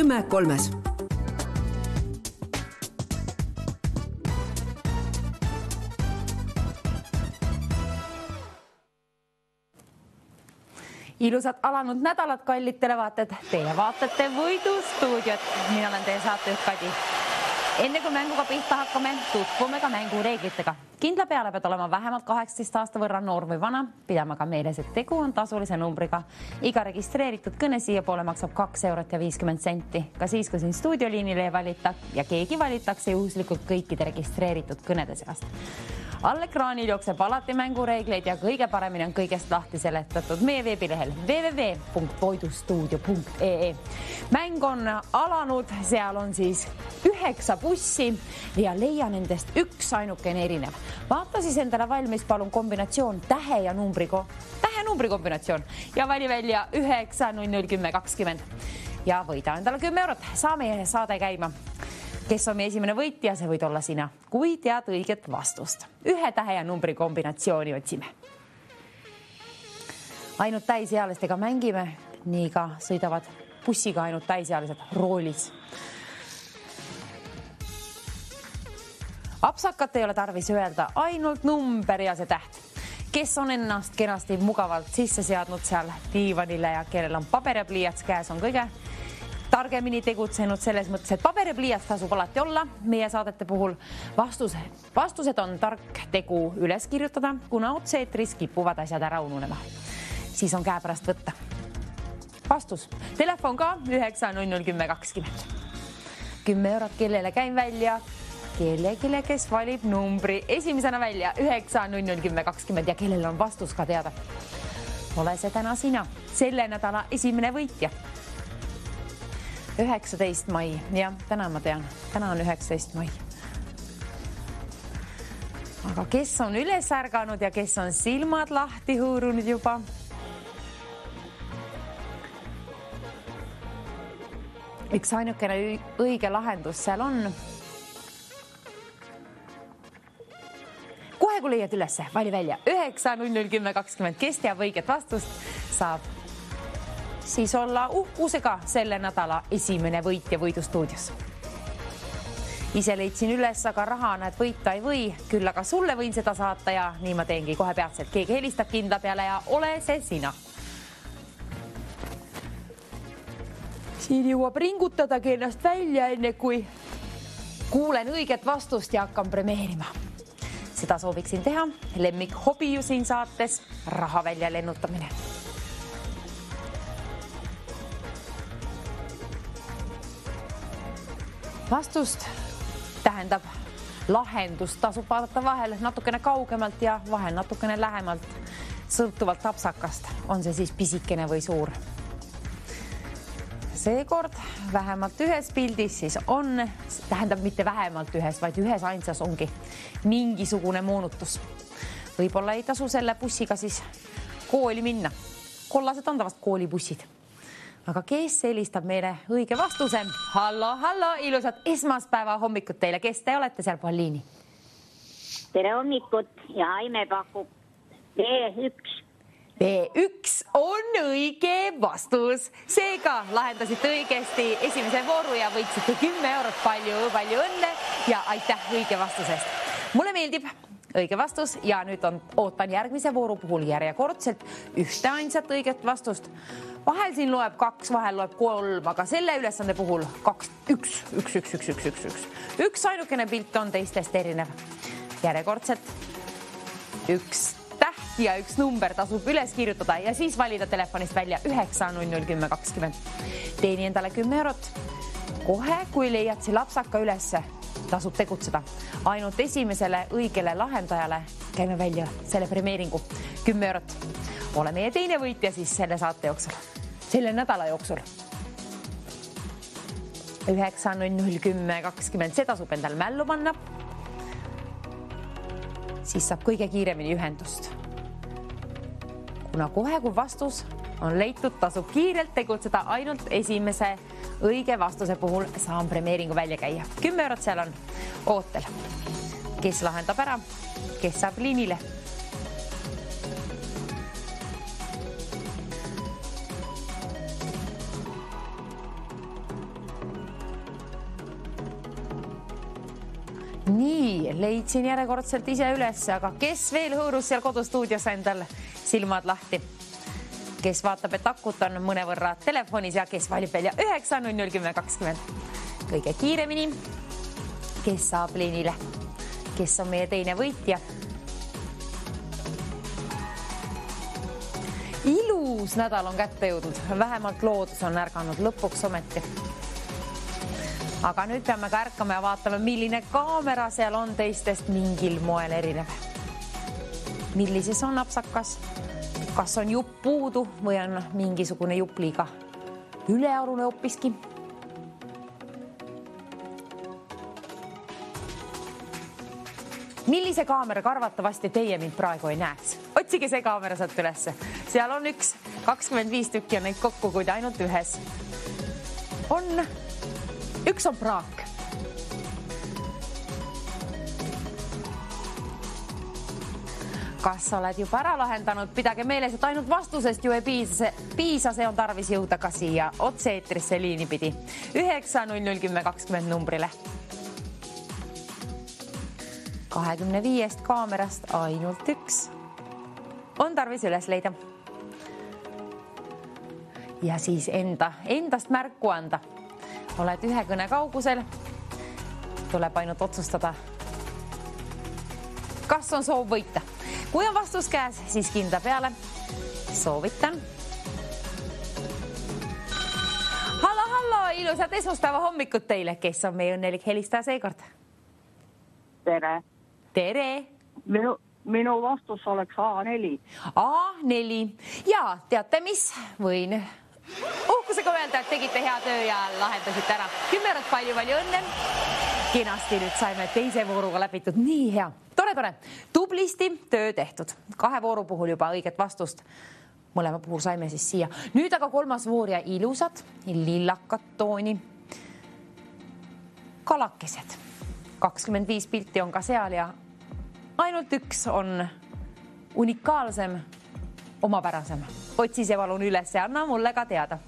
10-3. Ilusat alanud nädalat, kallid televaatajad. Teie vaatate Võidustuudiot. Mina olen teie saatejuht Kadi. Enne kui mänguga pihta hakkame, tutvume ka mängureeglitega. Kindla peale pead olema vähemalt 18 aasta võrra noor või vana. Pidama ka meeles, et tegu on tasulise numbriga. Iga registreeritud kõne siiapoole maksab 2 eurot ja 50 senti. Ka siis, kui siin stuudioliinile ei valita ja keegi valitakse juhuslikult kõikide registreeritud kõnede seast. All ekraanil jookseb alati mängureegleid ja kõige paremini on kõigest lahti seletatud meie veebilehel www.voidustuudio.ee. Mäng on alanud, seal on siis 9 bussi ja leia nendest üks ainukene erinev. Vaata siis endale valmis palun kombinatsioon tähe ja numbri kombinatsioon ja vali välja 9-0-10-20 ja võida endale 10 eurot. Saame saade käima. Kes on meie esimene võitja, see võid olla sina, kui tead õiget vastust. 1 tähe ja numbri kombinatsiooni otsime. Ainult täisealistega mängime, nii ka sõidavad bussiga ainult täisealised roolis. Apsakat ei ole tarvis öelda, ainult number ja see täht. Kes on ennast kenasti mugavalt sisse seadnud seal diivanile ja kellel on paber ja pliiats käes, on kõige targemini tegutsenud selles mõttes, et paber ja pliiats tasub alati olla meie saadete puhul. Vastused on tark tegu üles kirjutada, kuna otse-eetris kipuvad asjad ära ununema. Siis on käe pärast võtta. Vastus. Telefon ka 9-0-10-20. 10 eurot kellele käin välja. Kellelegi, kes valib numbri esimesena välja 9-0-10-20 ja kellel on vastus ka teada. Ole see täna sina, selle nädala esimene võitja. 19 mai. Ja, täna ma tean. Täna on 19 mai. Aga kes on üles ärganud ja kes on silmad lahti hõõrunud juba? Üks ainukene õige lahendus seal on. Kohe kui leiad ülesse, vali välja 9-0-10-20. Kes teab õiget vastust, saab siis olla uhkusega selle nädala esimene võitja Võidustuudios. Ise leidsin üles, aga raha näed võita ei või, küll aga sulle võin seda saata ja nii ma teengi kohe peatselt. Keegi helistab kindla peale ja ole see sina. Siin jõuab ringutadagi ennast välja enne kui kuulen õiget vastust ja hakkan premeerima. Seda sooviksin teha. Lemmik hobi ju siin saates, raha välja lennutamine. Vastust tähendab lahendust, tasub vaadata vahel natukene kaugemalt ja vahel natukene lähemalt. Sõltuvalt apsakast, on see siis pisikene või suur. Seekord vähemalt ühes pildis siis on, tähendab mitte vähemalt ühes, vaid ühes ainsas ongi mingisugune moonutus. Võib-olla ei tasu selle bussiga siis kooli minna. Kollased on tavast koolibussid. Aga kes helistab meile õige vastuse? Hallo, ilusat esmaspäeva hommikut teile. Kes te olete seal Pauliini? Tere hommikut ja Aime pakub B1. B1 on õige vastus. Seega lahendasite õigesti esimese vooru ja võitsite 10 eurot. Palju õnne ja aitäh õige vastusest. Mulle meeldib õige vastus ja nüüd ootan järgmise vooru puhul järjekordselt ühte ainsat õiget vastust. Vahel siin loeb 2, vahel loeb 3, aga selle ülesande puhul 1. Üks ainukene pilt on teistest erinev. Järjekordselt 1 täht ja 1 number tasub üles kirjutada ja siis valida telefonist välja 9-0-10-20. Teeni endale 10 eurot. Kohe, kui leiad see lapsaka ülesse, tasub tegutseda. Ainult esimesele õigele lahendajale käime välja selle premeeringu 10 eurot. Ole meie teine võitja siis selle saate jooksul, selle nädala jooksul. 9-0-10-20, see tasub endal mällu panna. Siis saab kõige kiiremini ühendust. Kuna kohe, kui vastus on leitud, tasub kiirelt tegutseda ainult esimese õige vastuse puhul saan premeeringu välja käia. 10 eurot seal on ootel. Kes lahendab ära, kes saab liinile? Nii, leidsin järjekordselt ise üles, aga kes veel hõõrus seal kodustuudios endal silmad lahti? Kes vaatab, et akut on mõnevõrra telefonis ja kes valib välja 9.00.10.20. Kõige kiiremini, kes saab liinile, kes on meie teine võitja. Ilus nädal on kätte jõudnud, vähemalt loodus on ärganud lõpuks ometi. Aga nüüd peame ka ärkama ja vaatame, milline kaamera seal on teistest mingil moel erinev. Millises on apsakas? Kas on jupp puudu või on mingisugune jupp liiga ülearune hoopiski? Millise kaamera karvatavasti teie mind praegu ei näeks? Otsige see kaamera sealt ülesse. Seal on 25 tükki on neid kokku, kuid ainult ühes. Üks on praak. Kas oled juba ära lahendanud? Pidage meeles, et ainult vastusest ju ei piisa, see on tarvis jõuda ka siia otse-eetrisse liini pidi. 9.00.10.20 numbrile. 25 kaamerast ainult üks on tarvis üles leida. Ja siis endast märku anda. Oled ühe kõne kaugusel. Tuleb ainult otsustada, kas on soov võita. Kui on vastus käes, siis kinda peale. Soovitan. Hallo, ilusat esmaspäeva hommikut teile. Kes on meie õnnelik helistaja seekord? Tere. Tere. Minu vastus oleks A4. A4. Ja teate mis? Võin uhkusega öelda, et tegite hea töö ja lahendasite ära. 10 eurot palju õnne. Kenasti nüüd saime teise vooruga läbitud. Nii hea. Tore. Tublisti töö tehtud. 2 vooru puhul juba õiget vastust. Mõlema puhul saime siis siia. Nüüd aga 3. voor ja ilusad, lillakad tooni. Kalakesed. 25 pilti on ka seal ja ainult üks on unikaalsem, omapärasem. Otsi see palun üles ja anna mulle ka teada.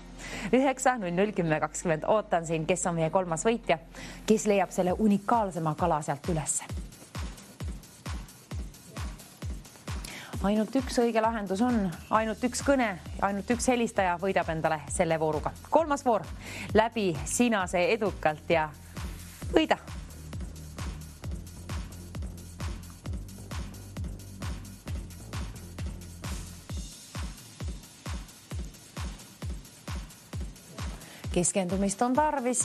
9.00.10.20 ootan siin, kes on meie 3. võitja, kes leiab selle unikaalsema kala sealt ülesse. Ainult üks õige lahendus on, ainult üks kõne, ainult üks helistaja võidab endale selle vooruga. 3. voor, läbi sina see edukalt ja võida. Keskendumist on tarvis.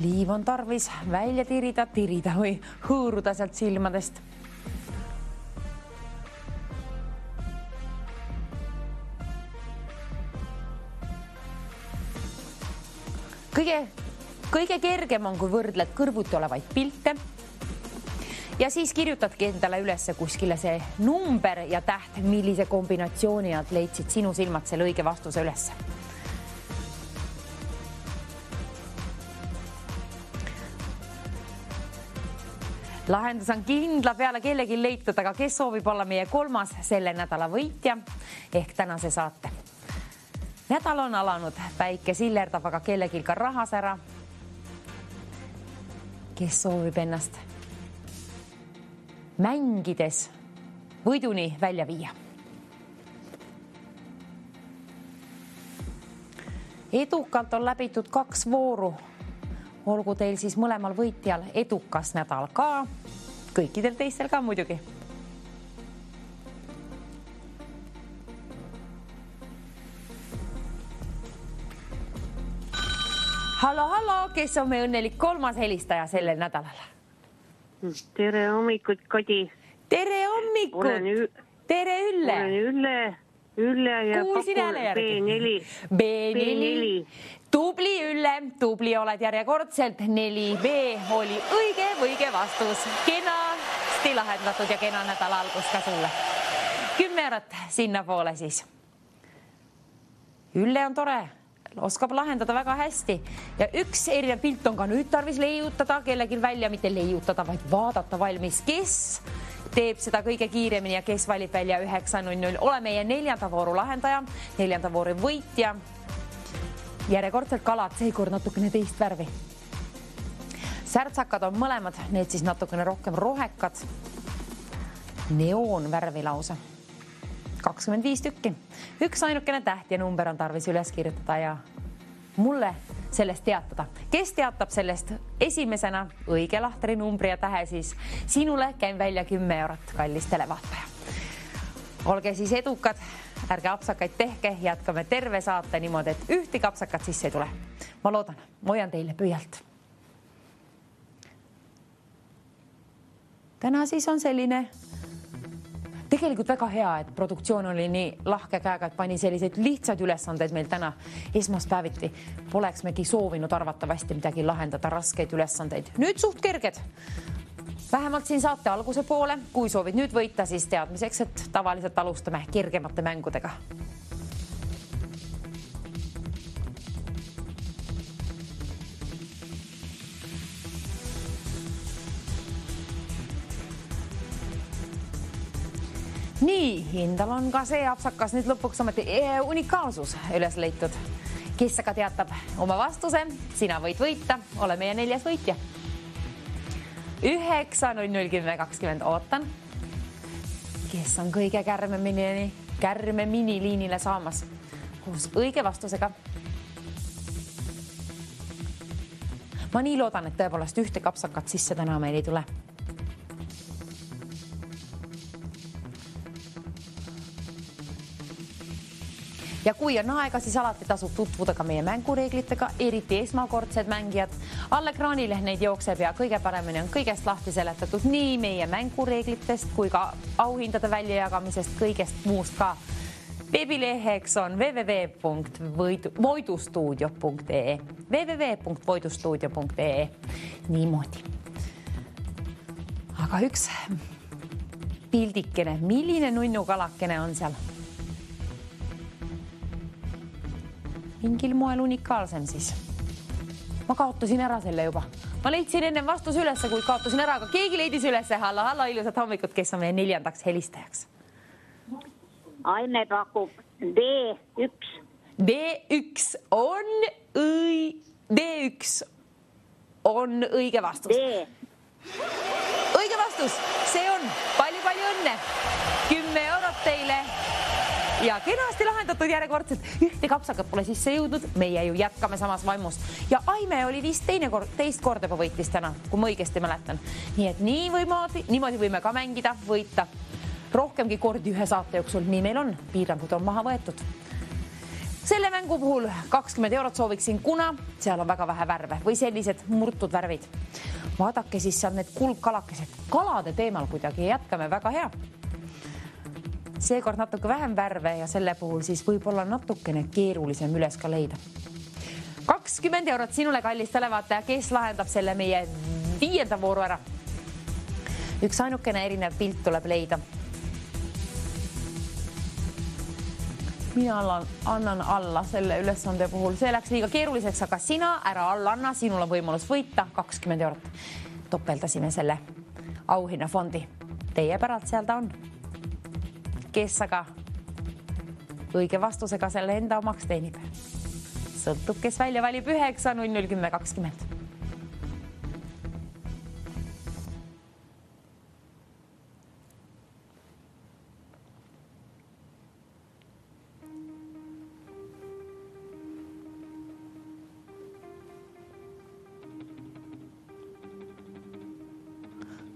Liiv on tarvis välja tirida või hõõruda sealt silmadest. Kõige kergem on, kui võrdled kõrvuti olevaid pilte ja siis kirjutadki endale ülesse kuskile see number ja täht, millise kombinatsiooni nad leidsid sinu silmad selle õige vastuse ülesse. Lahendus on kindla peale kellegi leitud, aga kes soovib olla meie 3. selle nädala võitja ehk tänase saate. Nädal on alanud, päike sillerdab, aga kellegil ka rahas ära. Kes soovib ennast mängides võiduni välja viia. Edukalt on läbitud 2 vooru. Olgu teil siis mõlemal võitjal edukas nädal ka, kõikidel teistel ka muidugi. Hallo, kes on meie õnnelik 3. helistaja sellel nädalal? Tere hommikut, Kadi. Tere hommikut. Tere Ülle. Olen Ülle ja pakun B4. B4. Tubli Ülle, tubli oled järjekordselt. 4B oli õige vastus. Kenasti lahendatud ja kena nädala algus ka sulle. 10 eurot sinna poole siis. Ülle on tore. Oskab lahendada väga hästi ja üks erinev pilt on ka nüüd tarvis leiutada, kellelgi välja mitte leiutada, vaid vaadata valmis, kes teeb seda kõige kiiremini ja kes valib välja 9.00. Ole meie 4. vooru lahendaja, 4. vooru võitja. Järjekordselt kalad, seekord natukene teist värvi. Särtsakad on mõlemad, need siis natukene rohkem rohekad. Neoonvärvi lausa. 25 tükki. Üks ainukene täht ja number on tarvis üles kirjutada ja mulle sellest teatada. Kes teatab sellest esimesena õige lahtri numbri ja tähe, siis sinule käin välja 10 eurot, kallis televaataja. Olge siis edukad, ärge apsakaid tehke, jätkame terve saate niimoodi, et ühtegi apsakat sisse ei tule. Ma loodan, hoian teile pöialt. Täna siis on selline tegelikult väga hea, et produktsioon oli nii lahke käega, et pani selliseid lihtsaid ülesandeid meil täna esmaspäeviti. Poleksmegi soovinud arvatavasti midagi lahendada, raskeid ülesandeid. Nüüd suht kerged. Vähemalt siin saate alguse poole. Kui soovid nüüd võita, siis teadmiseks, et tavaliselt alustame kergemate mängudega. Nii, hindal on ka see apsakas nüüd lõpuks ometi unikaalsus üles leitud. Kes aga teatab oma vastuse, sina võid võita, ole meie 4. võitja. 9.00.10.20 ootan. Kes on kõige kärmemini liinile saamas? Koos õige vastusega. Ma nii loodan, et tõepoolest ühte kapsakat sisse täna meil ei tule. Ja kui on aega, siis alati tasub tutvuda ka meie mängureeglitega, eriti esmakordsed mängijad. All ekraanile neid jookseb ja kõige paremini on kõigest lahti seletatud nii meie mängureeglitest kui ka auhindade väljajagamisest, kõigest muust ka. Veebileheks on www.voidustuudio.ee www.voidustuudio.ee Niimoodi. Aga üks pildikene, milline nunnukalakene on seal? Mingil moel unikaalsem siis. Ma kaotasin ära selle juba. Ma leidsin enne vastus ülesse, kui kaotasin ära, aga keegi leidis ülesse. Halla, ilusat hommikut, kes on meie 4. helistajaks. Aime pakub D1. D1 on õige vastus. Õige vastus, see on palju õnne. 10 eurot teile. Ja kenasti lahendatud järjekordselt. Ühte kapsakat pole sisse jõudnud, meie ju jätkame samas vaimus. Ja Aime oli vist teist korda juba võitis täna, kui ma õigesti mäletan. Nii et niimoodi võime ka mängida, võita rohkemgi kordi ühe saate jooksul. Nii meil on, piirangud on maha võetud. Selle mängu puhul 20 eurot sooviksin, kuna seal on väga vähe värve või sellised murtud värvid. Vaadake siis seal need kuldkalakesed. Kalade teemal kuidagi jätkame, väga hea. Seekord natuke vähem värve ja selle puhul siis võib-olla natukene keerulisem üles ka leida. 20 eurot sinule, kallis televaataja, kes lahendab selle meie 5. vooru ära. Üks ainukene erinev pilt tuleb leida. Mina annan alla selle ülesande puhul. See läks liiga keeruliseks, aga sina ära alla anna, sinul on võimalus võita 20 eurot. Topeldasime selle auhinnafondi. Teie päralt seal ta on. Kes aga õige vastusega selle enda omaks teenib. Sõltub, kes välja valib 9.00.10.20.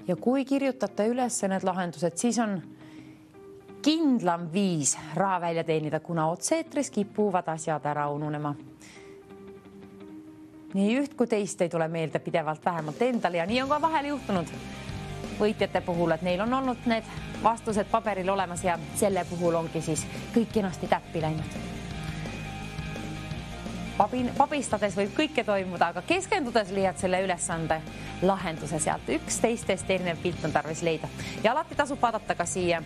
Ja kui kirjutate üles need lahendused, siis on kindlam viis raha välja teenida, kuna otseetris kipuvad asjad ära ununema. Nii üht kui teist ei tule meelde pidevalt vähemalt endale ja nii on ka vahel juhtunud võitjate puhul, et neil on olnud need vastused paberil olemas ja selle puhul ongi siis kõik kenasti täppi läinud. Pabistades võib kõike toimuda, aga keskendudes liiad selle ülesande lahenduse sealt. Üks teistest erinev pilt on tarvis leida ja alati tasub vaadata ka siia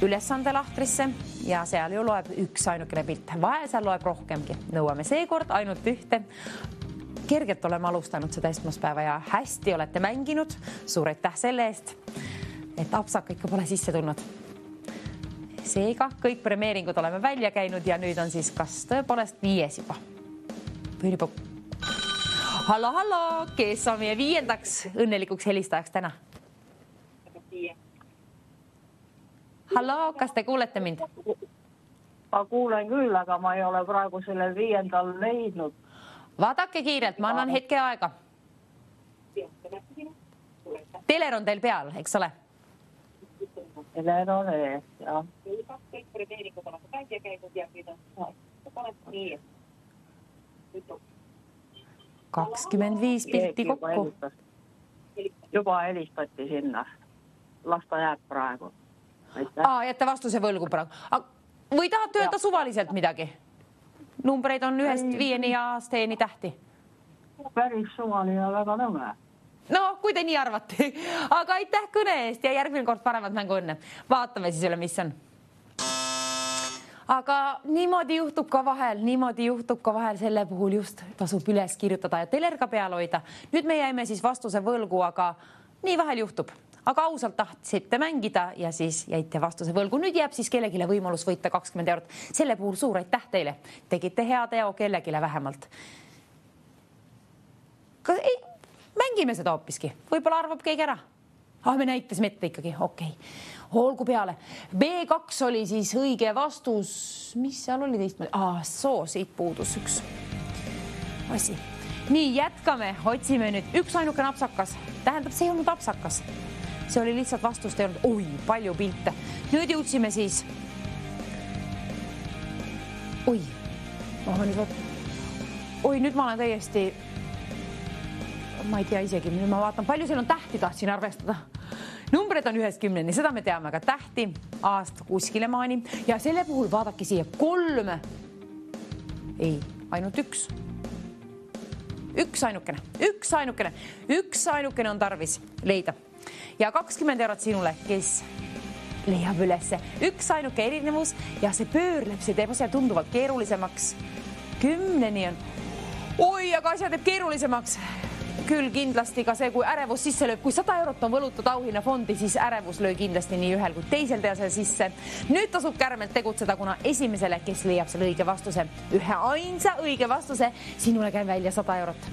ülesande lahtrisse ja seal ju loeb üks ainukene pilt. Vahel seal loeb rohkemgi. Nõuame seekord ainult ühte. Kergelt oleme alustanud seda esmaspäeva ja hästi olete mänginud. Suur aitäh selle eest, et apsaka ikka pole sisse tulnud. Seega kõik premeeringud oleme välja käinud ja nüüd on siis kas tõepoolest 5. juba. Hallo, kes on meie 5. õnnelikuks helistajaks täna? Hallo, kas te kuulete mind? Ma kuulen küll, aga ma ei ole praegu sellel 5. leidnud. Vaadake kiirelt, ma annan hetke aega. Teler on teil peal, eks ole? Teler on ees, jah. 25 pilti kokku. Juba helistati sinna. Las ta jääb praegu. Jätte vastuse võlgu praegu. Või tahate öelda suvaliselt midagi? Numbreid on 1-5 ja A-ni tähti. Päris suvaline ja väga nõme. No, kui te nii arvate. Aga aitäh kõne eest ja järgmine kord paremat mängu õnne. Vaatame siis üle, mis on. Aga niimoodi juhtub ka vahel, selle puhul just tasub üles kirjutada ja teler ka peal hoida. Nüüd me jäime siis vastuse võlgu, aga nii vahel juhtub. Aga ausalt tahtsite mängida ja siis jäite vastuse võlgu. Nüüd jääb siis kellegile võimalus võita 20 eurot. Selle puhul suur aitäh teile. Tegite hea teo kellegile vähemalt. Mängime seda hoopiski. Võib-olla arvab keegi ära. Me näitasime ette ikkagi. Okei. Olgu peale. B2 oli siis õige vastus. Mis seal oli teist? Siit puudus üks asi. Nii, jätkame. Otsime nüüd üks ainuke apsakas. Tähendab, see ei olnud apsakas. See oli lihtsalt vastust ei olnud. Oi, palju pilte. Nüüd jõudsime siis. Nüüd ma olen täiesti... Ma ei tea isegi, nüüd ma vaatan, palju seal on tähti, tahtsin arvestada. Numbrid on 1-10, seda me teame, aga tähti aast kuskile maani. Ja selle puhul vaadake siia 3. Ei, ainult 1. Üks ainukene on tarvis leida. Ja 20 eurot sinule, kes leiab ülesse. Üks ainuke erinevus ja see pöörleb, see teeb asja tunduvalt keerulisemaks. 10 on. Aga asja teeb keerulisemaks. Küll kindlasti ka see, kui ärevus sisse lööb. Kui 100 eurot on võlutud auhinna fondi, siis ärevus löö kindlasti nii ühel kui teisel tea selle sisse. Nüüd tasub kärmelt tegutseda, kuna esimesele, kes leiab selle õige vastuse, ühe ainsa õige vastuse, sinule käib välja 100 eurot.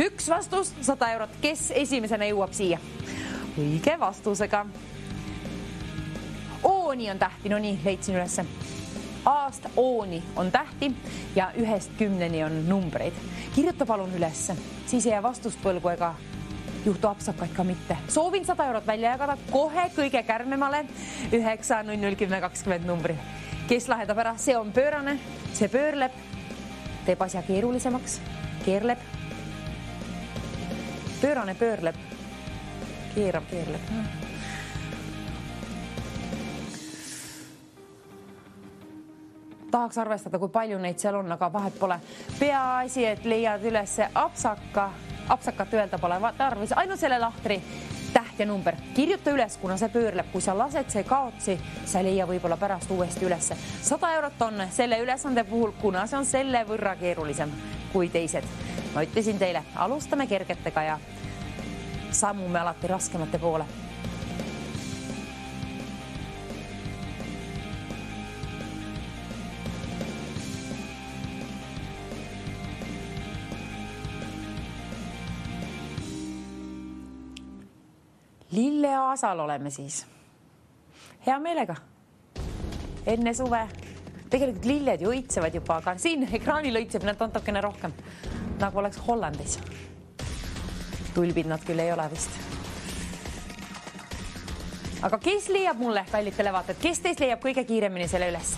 Üks vastus, 100 eurot. Kes esimesena jõuab siia? Õige vastusega. Ooni on tähti, no nii, leidsin ülesse. Aast ooni on tähti ja 1-10 on numbreid. Kirjuta palun ülesse, siis ei jää vastust võlgu ega juhtu apsakaid ka mitte. Soovin 100 eurot välja jagada kohe kõige kärmemale 9-0-10-20 numbri. Kes lahendab ära, see on pöörane, see pöörleb, teeb asja keerulisemaks, keerleb. Pöörane pöörleb. Keerleb. Tahaks arvestada, kui palju neid seal on, aga vahet pole. Peaasi, et leiad ülesse apsakat öelda pole tarvis. Ainult selle lahtri täht ja number. Kirjuta üles, kuna see pöörleb. Kui sa lased see kaotsi, sa leia võib-olla pärast uuesti ülesse. 100 eurot on selle ülesande puhul, kuna see on selle võrra keerulisem kui teised. Ma ütlesin teile, alustame kergetega ja sammume alati raskemate poole. Lilleaasal oleme siis. Hea meelega. Enne suve. Tegelikult lilled ju õitsevad juba, aga siin ekraanil õitseb nad natukene rohkem. Nagu oleks Hollandis. Tulbid nad küll ei ole vist. Aga kes leiab mulle, kallid televaatajad, kes teist leiab kõige kiiremini selle üles?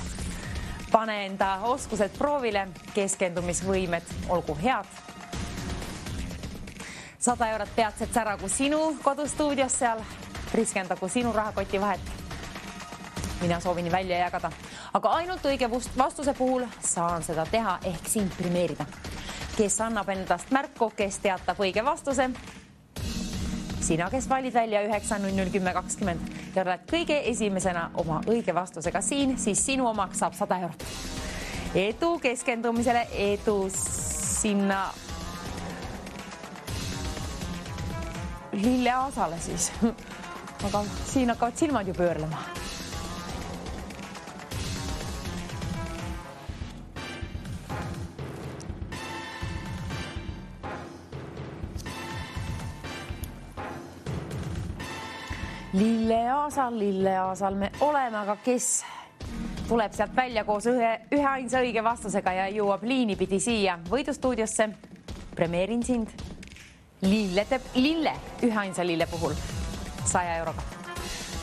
Pane enda oskused proovile, keskendumisvõimed, olgu head. 100 eurot peatselt säragu sinu kodustuudios seal, priskendagu sinu rahakoti vahet. Mina soovin välja jagada, aga ainult õige vastuse puhul saan seda teha ehk sind primeerida. Kes annab endast märku, kes teatab õige vastuse? Sina, kes valid välja 9-0-10-20 ja oled kõige esimesena oma õige vastusega siin, siis sinu omaks saab 100 eurot. Edu keskendumisele, edu sinna Lilleaasale siis. Aga siin hakkavad silmad ju pöörlema. Lille Aasal me oleme, aga kes tuleb sealt välja koos ühe ainsa õige vastusega ja jõuab liini pidi siia võidustuudiosse. Premeerin sind. Lille, ühe ainsa lille puhul 100 euroga.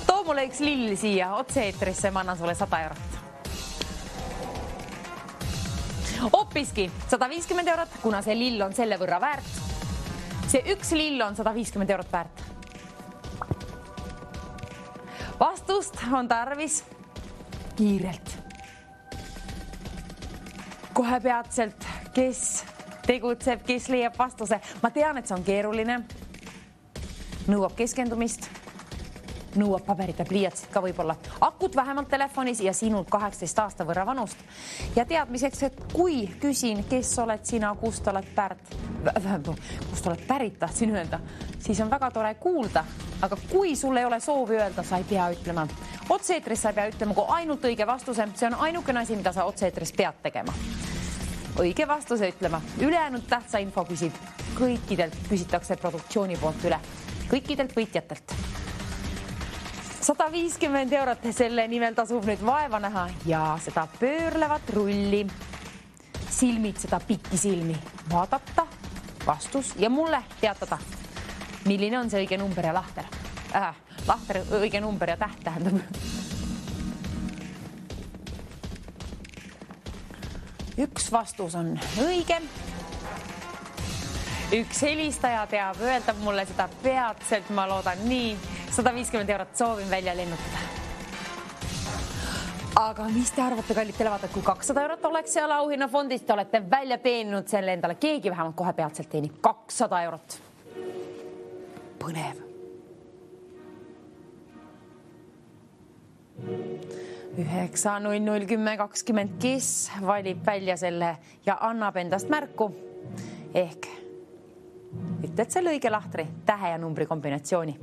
Too mulle üks lill siia otse-eetrisse, ma annan sulle 100 eurot. Hoppiski 150 eurot, kuna see lill on selle võrra väärt. See üks lill on 150 eurot väärt. Vastust on tarvis kiirelt. Kohe peatselt, kes tegutseb, kes leiab vastuse. Ma tean, et see on keeruline. Nõuab keskendumist. Nõuab paberit ja pliiatsit ka võib-olla. Akut vähemalt telefonis ja sinult 18 aasta võrra vanust. Ja teadmiseks, et kui küsin, kes oled sina, kust oled pärit, tahtsin öelda, siis on väga tore kuulda. Aga kui sul ei ole soovi öelda, sa ei pea ütlema. Otse-eetris sa ei pea ütlema, kui ainult õige vastuse. See on ainukene asi, mida sa otse-eetris pead tegema. Õige vastuse ütlema. Ülejäänud tähtsa info küsib. Kõikidelt küsitakse produktsiooni poolt üle. Kõikidelt võitjatelt. 150 eurot selle nimel tasub nüüd vaeva näha ja seda pöörlevat rulli. Silmid seda pikki silmi. Vaadata, vastus ja mulle teatada. Milline on see õige number ja lahter? Lahter, õige number ja täht tähendab. Üks vastus on õige. Üks helistaja teab, öeldab mulle seda peatselt, ma loodan nii. 150 eurot soovin välja lennutada. Aga mis te arvate, kallid televaatajad, kui 200 eurot oleks seal auhinnafondist, te olete välja teeninud selle endale. Keegi vähemalt kohe peatselt teenib 200 eurot. Põnev. 9-0-0-10-20, kes valib välja selle ja annab endast märku ehk ütled selle õige lahtri, tähe ja numbri kombinatsiooni.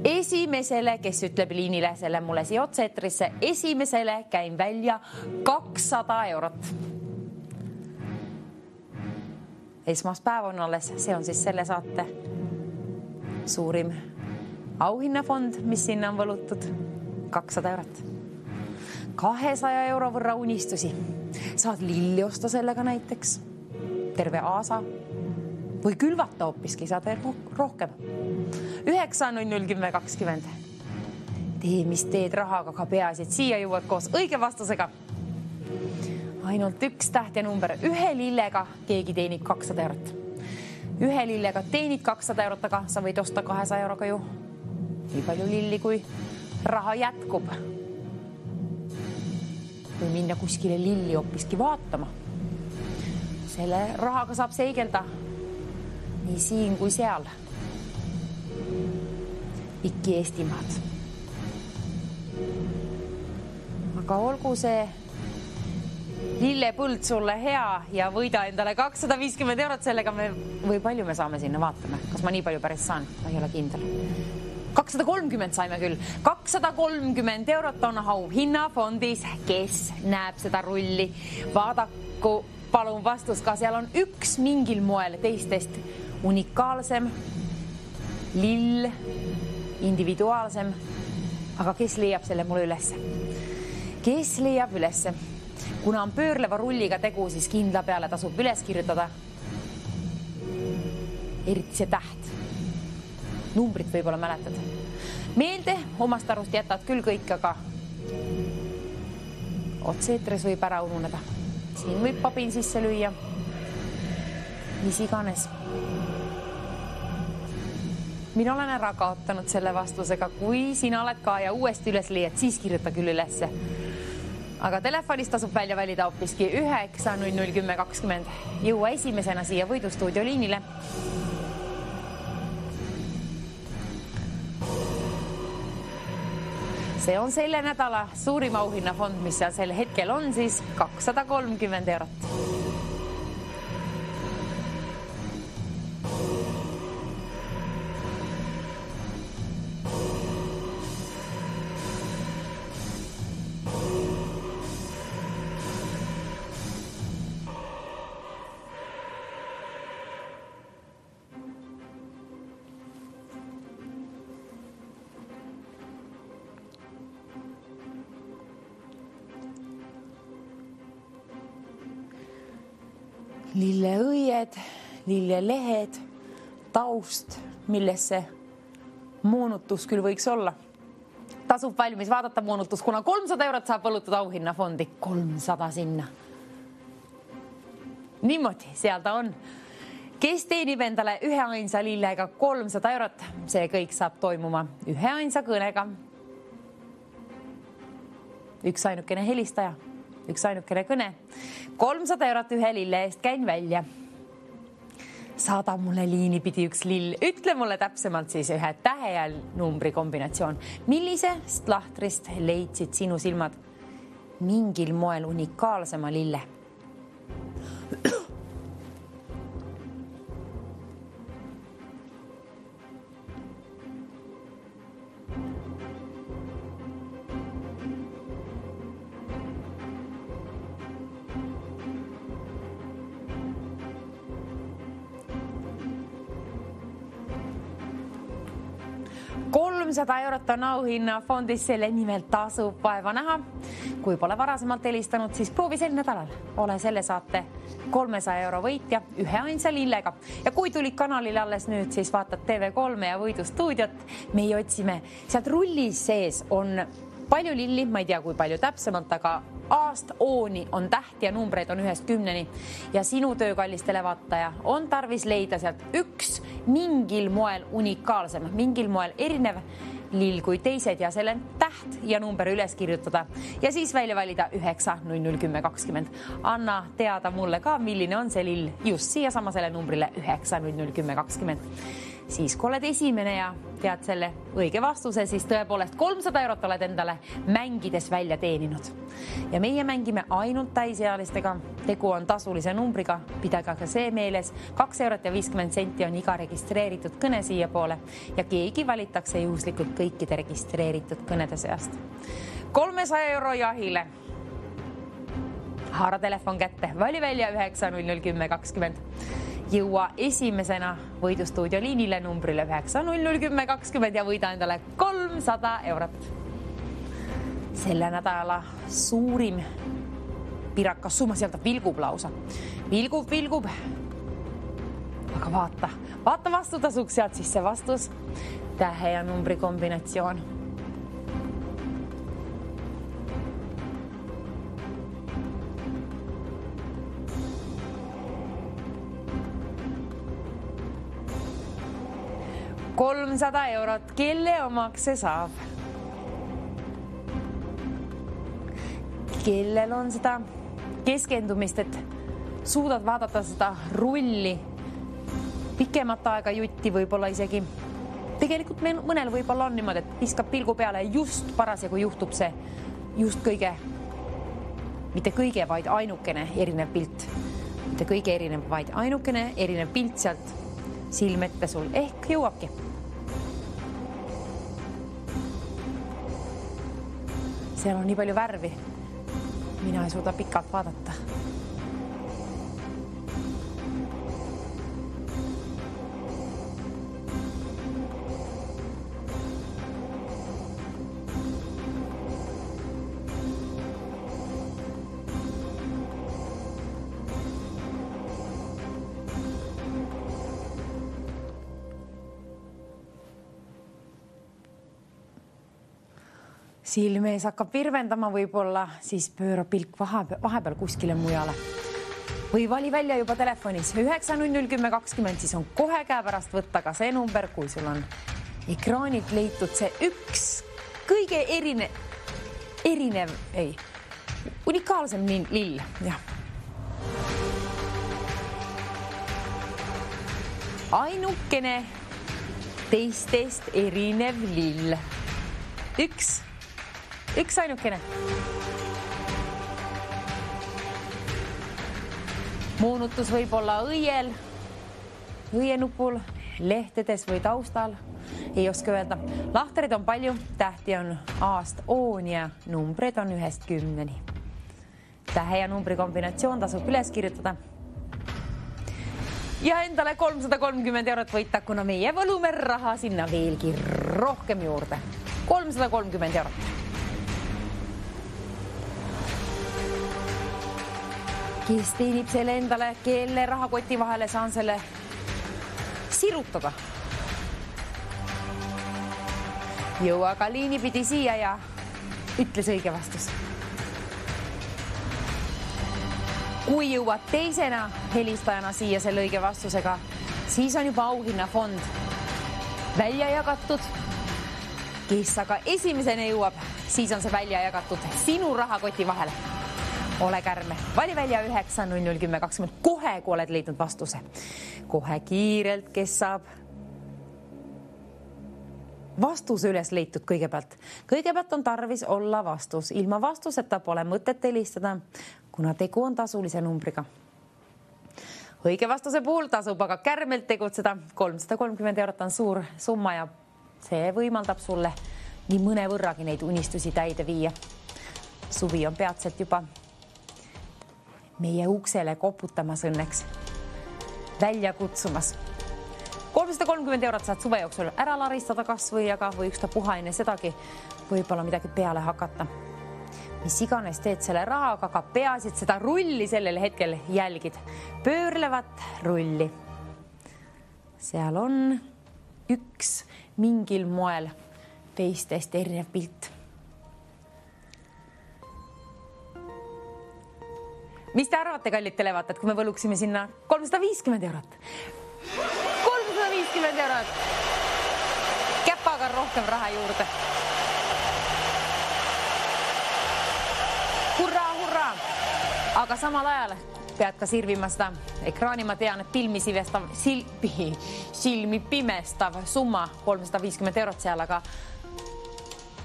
Esimesele, kes ütleb liinile selle mulle siia otse-eetrisse, esimesele käin välja 200 eurot. Esmaspäev on alles, see on siis selle saate suurim auhinnafond, mis sinna on võlutud 200 eurot. 200 euro võrra unistusi. Saad lilli osta sellega näiteks. Terve aasa. Või külvata hoopiski, saad rohkem. 9-0-10-20. Tee, mis teed rahaga, ka peaasi, et siia jõuad koos õige vastusega. Ainult üks täht ja number. Ühe lillega keegi teenib 200 eurot. Ühe lillega teenid 200 eurot, aga sa võid osta 200 euroga ju nii palju lilli, kui raha jätkub. Või minna kuskile lilli hoopiski vaatama. Selle rahaga saab seigelda nii siin kui seal. Pikki Eestimaad. Aga olgu see lillepõld sulle hea ja võida endale 250 eurot sellega või palju me saame sinna vaatama. Kas ma nii palju päris saan? Ma ei ole kindel. 230 saime küll. 230 eurot on auhinnafondis. Kes näeb seda rulli? Vaadaku palun vastus, ka seal on üks mingil moel teistest unikaalsem, lill, individuaalsem. Aga kes leiab selle mulle ülesse? Kes leiab ülesse? Kuna on pöörleva rulliga tegu, siis kindla peale tasub üles kirjutada. Eriti see täht. Numbrit võib-olla mäletad. Meelde omast arust jätad küll kõik, aga otse-eetris võib ära ununeda. Siin võib papin sisse lüüa. Mis iganes. Mina olen ära kaotanud selle vastusega. Kui sina oled ka ja uuesti üles leiad, siis kirjuta küll ülesse. Aga telefonist tasub välja valida hoopiski 9-0-0-10-20. Jõua esimesena siia võidustuudio liinile. See on selle nädala suurim auhinnafond, mis seal sel hetkel on siis 230 eurot. lilleõied, lillelehed, taust, millesse moonutus küll võiks olla. Tasub valmis vaadata moonutus, kuna 300 eurot saab võlutada auhinnafondi. 300 sinna. Niimoodi, seal ta on. Kes teenib endale ühe ainsa lillega 300 eurot, see kõik saab toimuma ühe ainsa kõnega. Üks ainukene helistaja, üks ainukene kõne. 300 eurot ühe lille eest käin välja. Saada mulle liini pidi üks lill. Ütle mulle täpsemalt siis ühe tähe ja numbri kombinatsioon. Millisest lahtrist leidsid sinu silmad mingil moel unikaalsema lille? €300 on auhinnafondis, selle nimel tasub vaeva näha. Kui pole varasemalt helistanud, siis proovi sel nädalal. Ole selle saate 300 euro võitja ühe ainsa lillega. Ja kui tulid kanalile alles nüüd, siis vaatad TV3 ja Võidustuudiot. Meie otsime, sealt rullis sees on palju lilli, ma ei tea kui palju täpsemalt, aga aast ooni on tähti ja numbreid on 1–10 ja sinu töö, kallis televaataja, on tarvis leida sealt üks mingil moel unikaalsem, mingil moel erinev lill kui teised ja selle täht ja number üles kirjutada ja siis välja valida 9001020. Anna teada mulle ka, milline on see lill just siia samasele numbrile 9001020. Siis kui oled esimene ja tead selle õige vastuse, siis tõepoolest 300 eurot oled endale mängides välja teeninud. Ja meie mängime ainult täisealistega. Tegu on tasulise numbriga. Pidage aga see meeles. 2,50 € on iga registreeritud kõne siia poole ja keegi valitakse juhuslikult kõikide registreeritud kõnede seast. 300 € jahile. Haara telefon kätte. Vali välja 9001020. Jõua esimesena Võidustuudio liinile numbrile 9001020 ja võida endale 300 eurot. Selle nädala suurim pirakas summa, sealt vilgub lausa. Vilgub. Aga vaata vastutasuks sealt siis see vastus. Tähe ja numbri kombinatsioon. €300, kelle omaks see saab? Kellel on seda keskendumist, et suudad vaadata seda rulli pikemat aega jutti võib-olla isegi. Tegelikult mõnel võib-olla on niimoodi, et viskab pilgu peale just parasjagu juhtub see just kõige, mitte kõige, vaid ainukene erinev pilt. Mitte kõige erinev, vaid ainukene erinev pilt sealt silmette sul ehk jõuabki. Seal on nii palju värvi. Mina ei suuda pikalt vaadata. Silmees hakkab virvendama võib-olla, siis pööra pilk vahepeal kuskile mujale. Või vali välja juba telefonis 9001020, siis on kohe käe pärast võtta ka see number, kui sul on ekraanilt leitud see üks kõige unikaalsem lill. Ja. Ainukene teistest erinev lill. Üks ainukene. Moonutus võib olla õienupul, lehtedes või taustal. Ei oska öelda. Lahterid on palju, tähti on aast oon ja numbrid on 1–10. Tähe ja numbri kombinatsioon tasub üles kirjutada. Ja endale 330 eurot võita, kuna meie võlume raha sinna veelgi rohkem juurde. 330 eurot. kes teenib selle endale, kelle rahakoti vahele saan selle sirutada. Jõua ka liini pidi siia ja ütles õige vastus. Kui jõuad teisena helistajana siia selle õige vastusega, siis on juba auhinnafond välja jagatud. Kes aga esimesena jõuab, siis on see välja jagatud sinu rahakoti vahele. Ole kärme, vali välja 9001020 kohe, kui oled leidnud vastuse. Kohe kiirelt, kes saab vastuse üles leitud kõigepealt. Kõigepealt on tarvis olla vastus. Ilma vastuseta pole mõtet helistada, kuna tegu on tasulise numbriga. Õige vastuse puhul tasub aga kärmelt tegutseda. 330 eurot on suur summa ja see võimaldab sulle nii mõne võrragi neid unistusi täide viia. Suvi on peatselt juba meie uksele koputamas õnneks, välja kutsumas. 330 eurot saad suve jooksul ära laristada kas või, aga või ükstapuha enne sedagi võib-olla midagi peale hakata. Mis iganes teed selle rahaga, aga peasid seda rulli sellel hetkel jälgid. Pöörlevat rulli. Seal on üks mingil moel teistest erinev pilt. Mis te arvate, kallid televaatajad, kui me võluksime sinna 350 eurot? 350 eurot! Käpaga rohkem raha juurde. Hurraa, hurraa! Aga samal ajal pead ka sirvima seda ekraani. Ma tean, et silmi pimestav summa 350 eurot seal, aga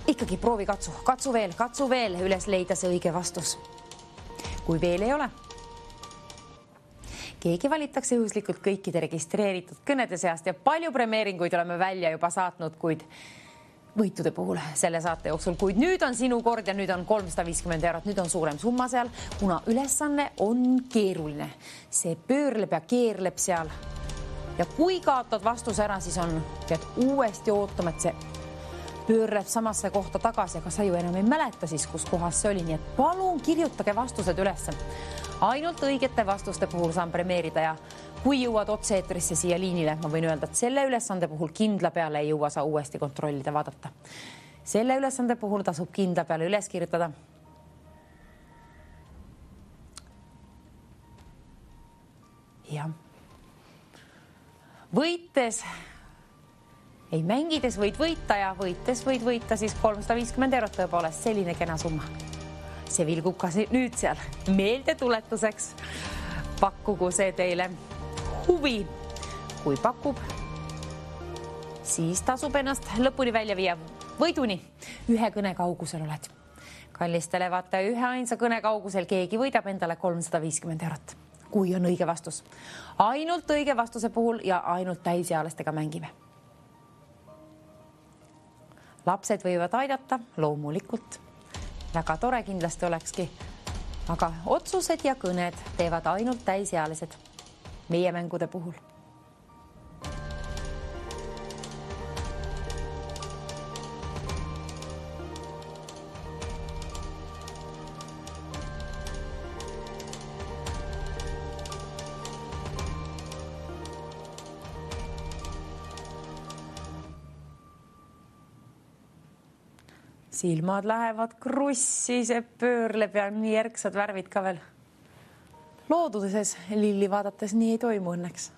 ikkagi proovi katsu veel üles leida see õige vastus. Kui veel ei ole. Keegi valitakse juhuslikult kõikide registreeritud kõnede seast ja palju premeeringuid oleme välja juba saatnud, kuid võitude puhul selle saate jooksul. Kuid nüüd on sinu kord ja nüüd on 350 eurot. Nüüd on suurem summa seal, kuna ülesanne on keeruline. See pöörleb ja keerleb seal. Ja kui kaotad vastuse ära, siis pead uuesti ootama, et see pöörleb samasse kohta tagasi, aga sa ju enam ei mäleta siis, kus kohas see oli. Nii et palun kirjutage vastused üles. Ainult õigete vastuste puhul saan premeerida ja kui jõuad otse-eetrisse siia liinile, ma võin öelda, et selle ülesande puhul kindla peale ei jõua sa uuesti kontrollida, vaadata. Selle ülesande puhul tasub kindla peale üles kirjutada. Ja võites ei mängides võid võita ja võites võid võita siis 350 eurot tõepoolest selline kena summa. See vilgub ka nüüd seal meelde tuletuseks. Pakkugu see teile huvi. Kui pakub, siis tasub ennast lõpuni välja viia võiduni. Ühe kõne kaugusel oled. Kallis televaataja, ühe ainsa kõne kaugusel keegi võidab endale 350 eurot. Kui on õige vastus. Ainult õige vastuse puhul ja ainult täisealistega mängime. Lapsed võivad aidata, loomulikult. Väga tore kindlasti olekski. Aga otsused ja kõned teevad ainult täisealised meie mängude puhul. Silmad lähevad krussi, see pöörleb ja nii järgsad värvid ka veel. Looduses lilli vaadates nii ei toimu õnneks.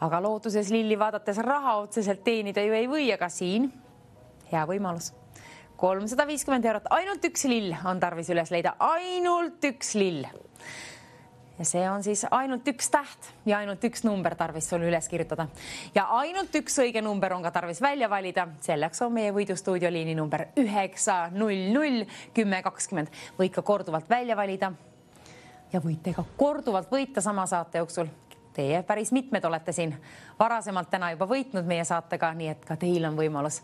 Aga looduses lilli vaadates raha otseselt teenida ju ei või, aga siin hea võimalus. 350 eurot, ainult üks lill on tarvis üles leida, ainult üks lill. Ja see on siis ainult üks täht ja ainult üks number tarvis sul üles kirjutada. Ja ainult üks õige number on ka tarvis välja valida. Selleks on meie võidustuudio liini number 9001020. Võid ka korduvalt välja valida ja võite ka korduvalt võita sama saate jooksul. Teie päris mitmed olete siin varasemalt täna juba võitnud meie saatega, nii et ka teil on võimalus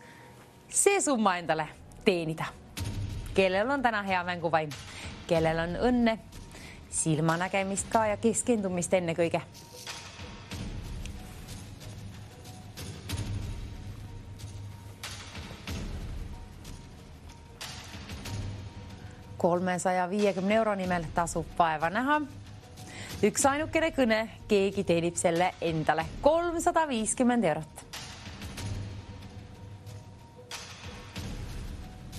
see summa endale teenida. Kellel on täna hea mänguvaim, kellel on õnne, silmanägemist ka ja keskendumist enne kõige. 350 euro nimel tasub vaeva näha. Üks ainukene kõne, keegi teenib selle endale 350 eurot.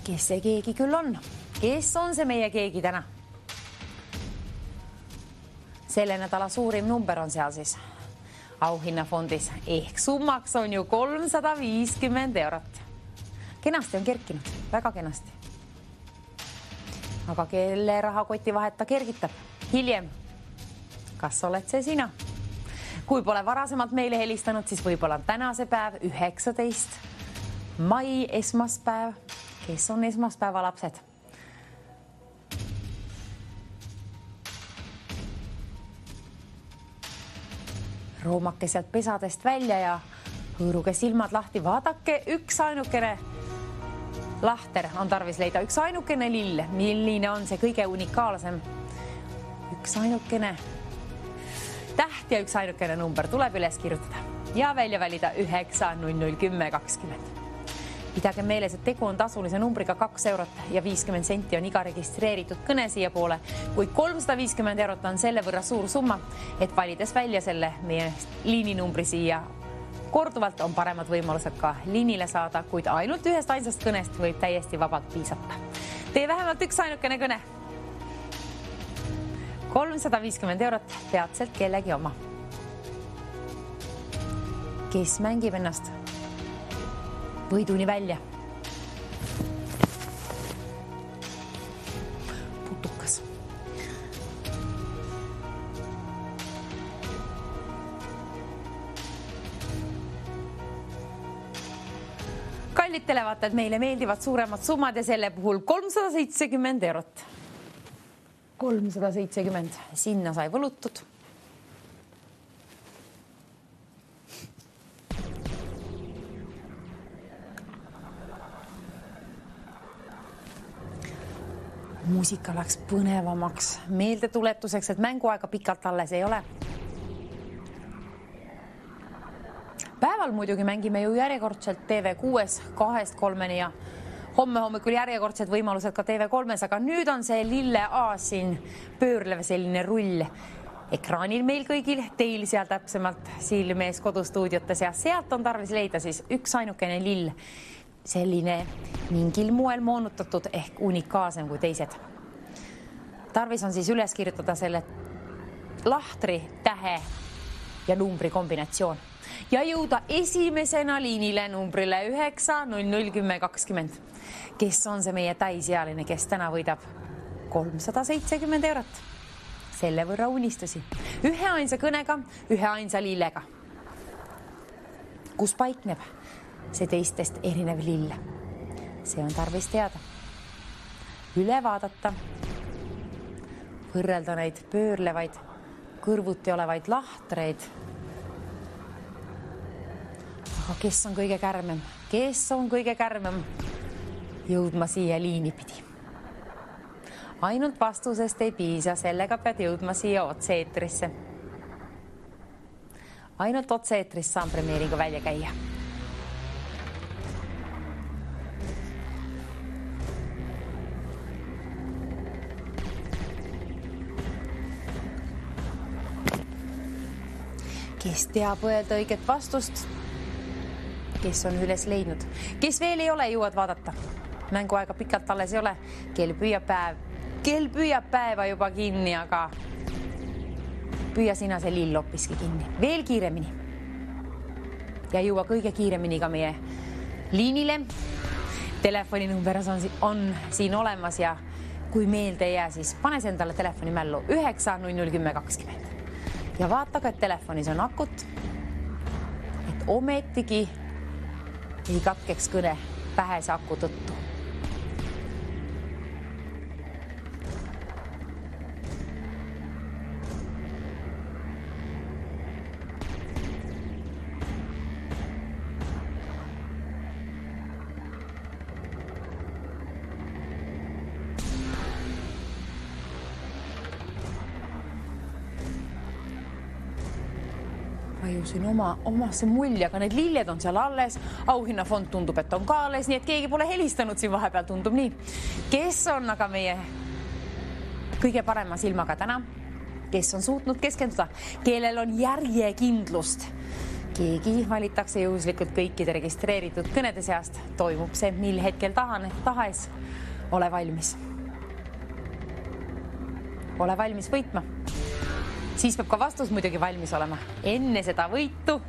Kes see keegi küll on? Kes on see meie keegi täna? Selle nädala suurim number on seal siis auhinnafondis ehk summaks on ju 350 eurot. Kenasti on kerkinud, väga kenasti. Aga kelle rahakoti vahet ta kergitab? Hiljem. Kas oled see sina? Kui pole varasemalt meile helistanud, siis võib-olla tänase päev 19. mai esmaspäev. Kes on esmaspäeva lapsed? Roomake sealt pesadest välja ja hõõruge silmad lahti. Vaadake, üks ainukene lahter on tarvis leida. Üks ainukene lill. Milline on see kõige unikaalsem? Üks ainukene täht ja üks ainukene number tuleb üles kirjutada ja välja valida 9001020. Pidage meeles, et tegu on tasulise numbriga 2 eurot ja 50 senti on iga registreeritud kõne siia poole. Kui 350 eurot on selle võrra suur summa, et valides välja selle meie liininumbri siia korduvalt on paremad võimalused ka liinile saada, kuid ainult ühest ainsast kõnest võib täiesti vabalt piisata. Tee vähemalt üks ainukene kõne. 350 eurot peatselt kellegi oma. Kes mängib ennast võiduni välja? Putukas. Kallid televaatajad, meile meeldivad suuremad summad ja selle puhul 370 eurot. 370. Sinna sai võlutud. Muusika läks põnevamaks. Meeldetuletuseks, et mänguaega pikalt alles ei ole. Päeval muidugi mängime ju järjekordselt TV6 2-3 ja homme hommikul järjekordsed võimalused ka TV3, aga nüüd on see lille aas siin pöörlev selline rull. Ekraanil meil kõigil, teil seal täpsemalt silmees kodustuudiotes ja sealt on tarvis leida siis üks ainukene lill. Selline mingil moel moonutatud ehk unikaalsem kui teised. Tarvis on siis üles kirjutada selle lahtri, tähe ja numbri kombinatsioon ja jõuda esimesena liinile numbrile 9001020. Kes on see meie täisealine, kes täna võidab 370 eurot? Selle võrra unistusi. Ühe ainsa kõnega, ühe ainsa lillega. Kus paikneb see teistest erinev lill? See on tarvis teada. Üle vaadata. Võrrelda neid pöörlevaid, kõrvuti olevaid lahtreid. Aga kes on kõige kärmem? Kes on kõige kärmem? Jõudma siia liini pidi. Ainult vastusest ei piisa, sellega pead jõudma siia otse-eetrisse. Ainult otse-eetris saan premeeringu välja käia. Kes teab öelda õiget vastust? Kes on üles leidnud? Kes veel ei ole, jõuad vaadata? Mänguaega pikalt alles ei ole. Kell püüab päeva juba kinni, aga püüa sina see lill hoopiski kinni. Veel kiiremini. Ja jõua kõige kiiremini ka meie liinile. Telefoninumber on siin olemas ja kui meelde ei jää, siis panes endale telefoni mällu 9001020. Ja vaataga, et telefonis on akut, et ometigi ei katkeks kõne pähese aku tõttu. Vajusin omasse mulje, aga need lilled on seal alles. Auhinnafond tundub, et on ka alles, nii et keegi pole helistanud siin vahepeal, tundub nii. Kes on aga meie kõige parema silmaga täna, kes on suutnud keskenduda, kellel on järjekindlust. Keegi valitakse juhuslikult kõikide registreeritud kõnede seast. Toimub see, mil hetkel tahes. Ole valmis. Ole valmis võitma. Siis peab ka vastus muidugi valmis olema. Enne seda võitu.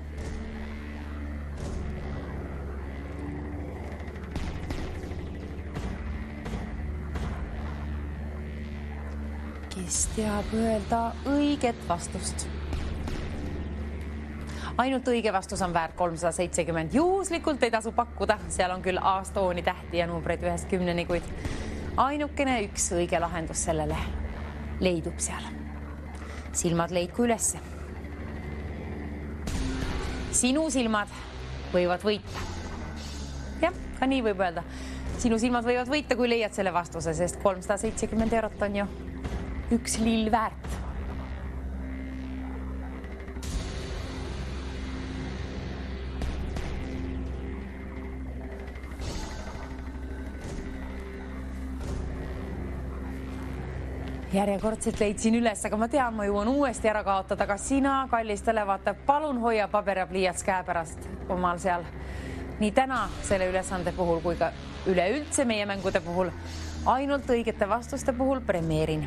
Kes teab öelda õiget vastust? Ainult õige vastus on väärt 370. Juhuslikult ei tasu pakkuda. Seal on küll aastooni tähti ja numbreid 1-10, kuid ainukene üks õige lahendus sellele leidub seal. Silmad leidku ülesse. Sinu silmad võivad võita. Jah, ka nii võib öelda. Sinu silmad võivad võita, kui leiad selle vastuse, sest 370 eurot on ju üks lill väärt. Järjekordselt leidsin üles, aga ma tean, ma jõuan uuesti ära kaotada. Aga sina, kallis televaatab, palun hoia paber ja pliiats käe pärast omal seal. Nii täna selle ülesande puhul kui ka üleüldse meie mängude puhul ainult õigete vastuste puhul premeerin.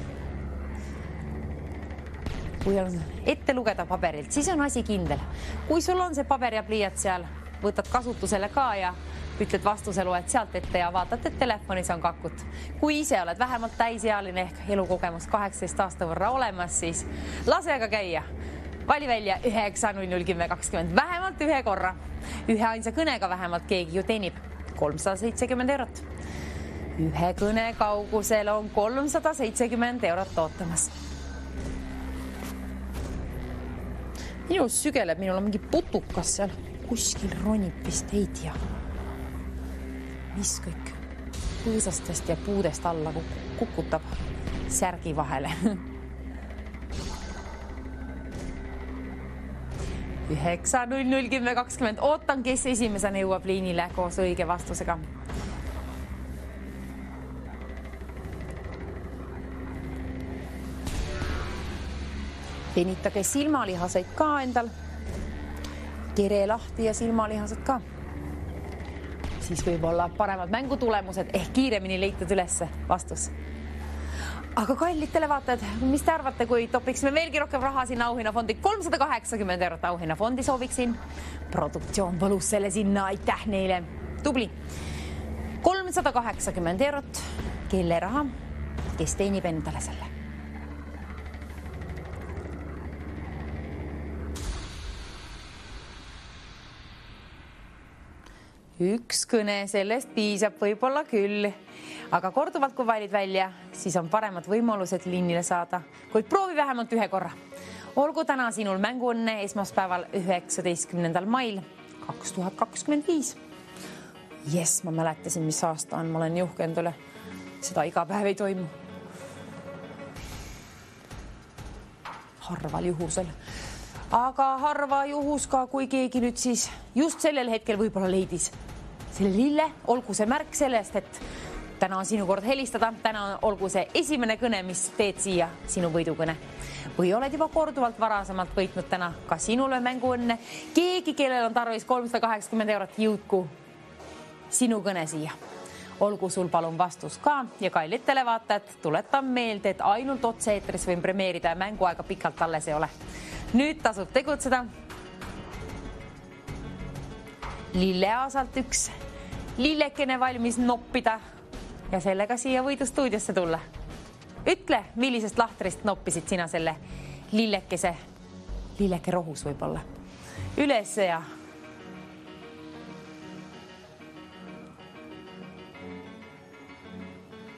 Kui on ette lugeda paberilt, siis on asi kindel. Kui sul on see paber ja pliiats seal, võtad kasutusele ka ja ütled vastuse, loed sealt ette ja vaatad, et telefonis on kakut. Kui ise oled vähemalt täisealine ehk elukogemus 18 aasta võrra olemas, siis lase aga käia. Vali välja 9-0-10-20 vähemalt ühe korra. Ühe ainsa kõnega vähemalt keegi ju teenib 370 eurot. Ühe kõne kaugusel on 370 eurot ootamas. Minus sügeleb, minul on mingi putukas seal. Kuskil ronib vist, ei tea. Mis kõik põõsastest ja puudest alla kukutab särgi vahele. 9-0-10-20. Ootan, kes esimesena jõuab liinile koos õige vastusega. Venitage silmalihaseid ka endal. Kere lahti ja silmalihased ka. Siis võib olla paremad mängutulemused ehk kiiremini leitud ülesse vastus. Aga kallid televaatajad, mis te arvate, kui topiksime veelgi rohkem raha sinna auhinnafondi? 380 eurot auhinnafondi sooviksin. Produktsioon võlus selle sinna, aitäh neile. Tubli. 380 eurot, kelle raha, kes teenib endale selle. Üks kõne, sellest piisab võib-olla küll. Aga korduvalt, kui valid välja, siis on paremad võimalused liinile saada. Kuid proovi vähemalt ühe korra. Olgu täna sinul mänguõnne esmaspäeval 19. mail 2025. Jes, ma mäletasin, mis aasta on. Ma olen juhkend üle. Seda iga päev ei toimu. Harval juhusel. Aga harva juhus ka, kui keegi nüüd siis just sellel hetkel võib-olla leidis selle lille, olgu see märk sellest, et täna on sinu kord helistada, täna olgu see esimene kõne, mis teed siia sinu võidukõne. Või oled juba korduvalt varasemalt võitnud täna ka sinule mänguõnne. Keegi, kellel on tarvis 380 eurot, jõudku sinu kõne siia. Olgu sul palun vastus ka ja kallid televaatajad, tuletan meelde, et ainult otse-eetris võin premeerida ja mänguaega pikalt alles ei ole. Nüüd tasub tegutseda. Lilleasalt üks lillekene valmis noppida ja sellega siia võidustuudiosse tulla. Ütle, millisest lahtrist noppisid sina selle lilleke rohus võib-olla. Üles ja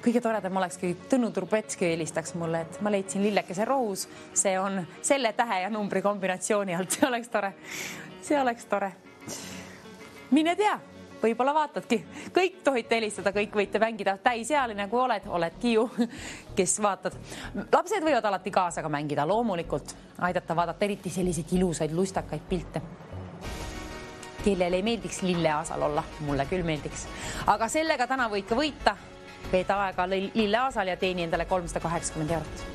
kõige toredam oleks, kui Tõnu Turbetski helistaks mulle, et ma leidsin lillekese rohus. See on selle tähe ja numbri kombinatsiooni alt. See oleks tore. See oleks tore. Mine tea, võib-olla vaatadki. Kõik tohite helistada, kõik võite mängida. Täisealine, kui oledki ju, kes vaatad. Lapsed võivad alati kaasa ka mängida, loomulikult. Aidata vaadata eriti selliseid ilusaid lustakaid pilte. Kellele ei meeldiks lilleasal olla, mulle küll meeldiks. Aga sellega täna võid ka võita veeda aega Lilleaasal ja teeni endale 380 eurot.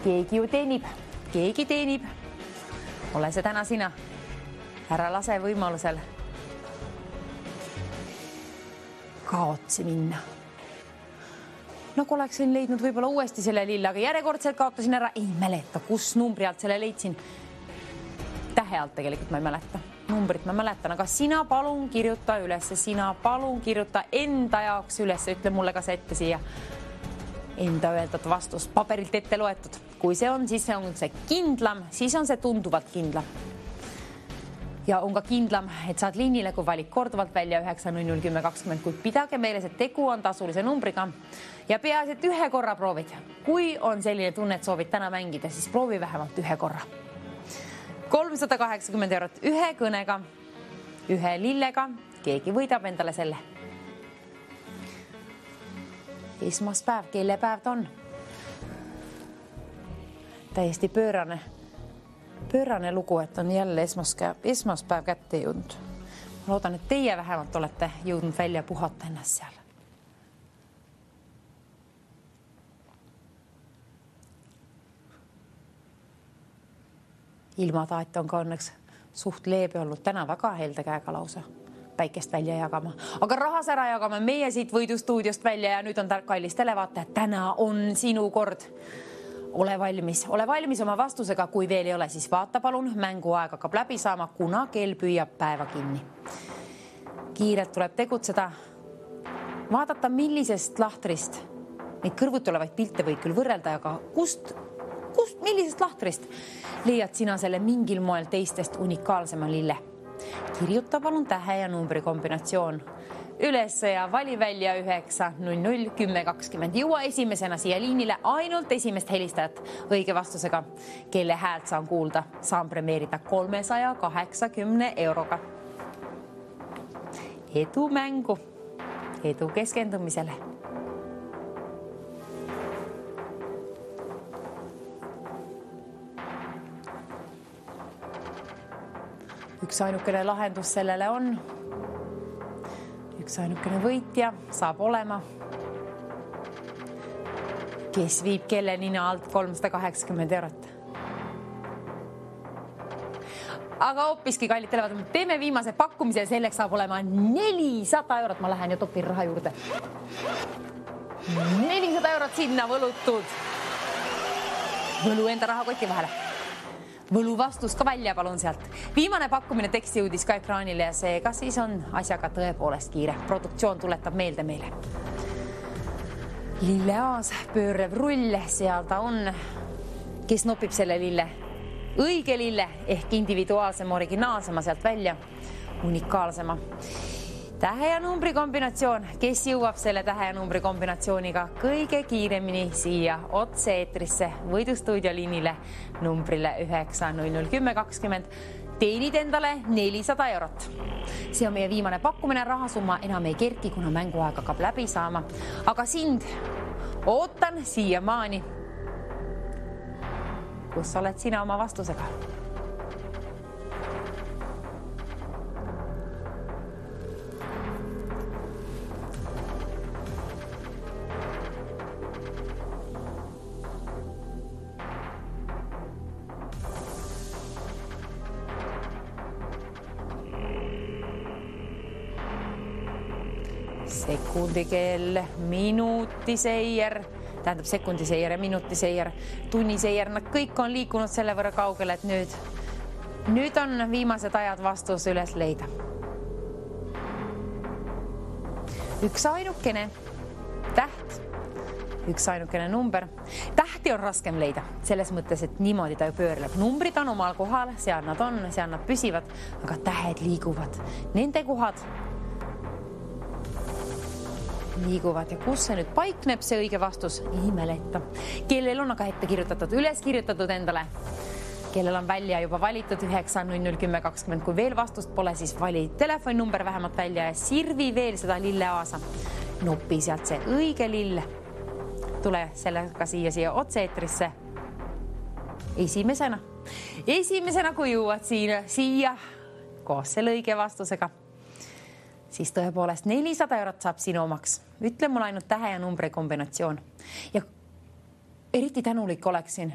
Keegi ju teenib, keegi teenib. Ole see täna sina. Ära lase võimalusel kaotsi minna. Nagu oleksin leidnud võib-olla uuesti selle lille, aga järjekordselt kaotasin ära. Ei mäleta, kus numbri alt selle leidsin. Tähe alt tegelikult ma ei mäleta. Numbrit ma mäletan, aga sina palun kirjuta üles, sina palun kirjuta enda jaoks üles, ütle mulle ka see ette siia. Enda öeldud vastus, paberilt ette loetud. Kui see on, siis on see kindlam, siis on see tunduvalt kindlam. Ja on ka kindlam, et saad liinile, kui valik korduvalt välja 9.00.10.20, kuid pidage meeles, et tegu on tasulise numbriga ja peaasi, et ühe korra proovid. Kui on selline tunne, et soovid täna mängida, siis proovi vähemalt ühe korra. 380 eurot ühe kõnega, ühe lillega, keegi võidab endale selle. Esmaspäev, kelle päev ta on? Täiesti pöörane lugu, et on jälle esmaspäev kätte jõudnud. Ma loodan, et teie vähemalt olete jõudnud välja puhata ennast seal. Ilmataat on ka õnneks suht leebe olnud täna väga helde käega lausa päikest välja jagama. Aga rahas ära jagama meie siit võidustuudiost välja ja nüüd on kallis televaataja. Täna on sinu kord. Ole valmis oma vastusega, kui veel ei ole, siis vaata palun, mänguaeg hakkab läbi saama, kuna kell püüab päeva kinni. Kiirelt tuleb tegutseda. Vaadata, millisest lahtrist, neid kõrvuti olevaid pilte võib küll võrrelda, aga millisest lahtrist leiad sina selle mingil moel teistest unikaalsema lille? Kirjuta palun tähe ja numbri kombinatsioon üles ja vali välja 9.00.10.20. Jõua esimesena siia liinile ainult esimest helistajat õige vastusega, kelle häält saan kuulda. Saan premeerida 380 euroga. Edu mängu, edu keskendumisele. Üks ainukene lahendus sellele on. Üks ainukene võitja saab olema, kes viib kelle nina alt 380 eurot. Aga hoopiski, kallid televaatajad, teeme viimase pakkumise ja selleks saab olema 400 eurot. Ma lähen ja topin raha juurde. 400 eurot sinna võlutud. Võlu enda rahakoti vahele. Võlu vastus ka välja, palun sealt. Viimane pakkumine teksti jõudis ka ekraanile ja seega siis on asjaga tõepoolest kiire. Produktsioon tuletab meelde meile. Lilleaas, pöörev rull, seal ta on. Kes nopib selle lille? Õige lille ehk individuaalsema, originaalsema sealt välja, unikaalsema. Tähe ja numbri kombinatsioon. Kes jõuab selle tähe ja numbri kombinatsiooniga kõige kiiremini siia otse-eetrisse võidustuudio liinile numbrile 9.00.10.20. Teenid endale 400 eurot. See on meie viimane pakkumine, rahasumma enam ei kerki, kuna mänguaeg hakkab läbi saama. Aga sind ootan siiamaani. Kus oled sina oma vastusega? Sekundikell, minutiseier, tähendab sekundiseier ja minutiseier, tunniseier, nad kõik on liikunud selle võrra kaugele, et nüüd on viimased ajad vastus üles leida. Üks ainukene täht, üks ainukene number. Tähti on raskem leida, selles mõttes, et niimoodi ta ju pöörleb. Numbrid on omal kohal, seal nad on, seal nad püsivad, aga tähed liiguvad. Nende kohad liiguvad ja kus see nüüd paikneb, see õige vastus ei mäleta. Kellel on aga ette kirjutatud, üles kirjutatud endale, kellel on välja juba valitud 9.00.10.20. Kui veel vastust pole, siis vali telefonnumber vähemalt välja ja sirvi veel seda Lilleaasa. Nopi sealt see õige lill. Tule sellega siia otse-eetrisse. Esimesena, kui jõuad siia koos selle õige vastusega. siis tõepoolest 400 eurot saab sinu omaks. Ütle mulle ainult tähe ja numbri kombinatsioon. Ja eriti tänulik oleksin.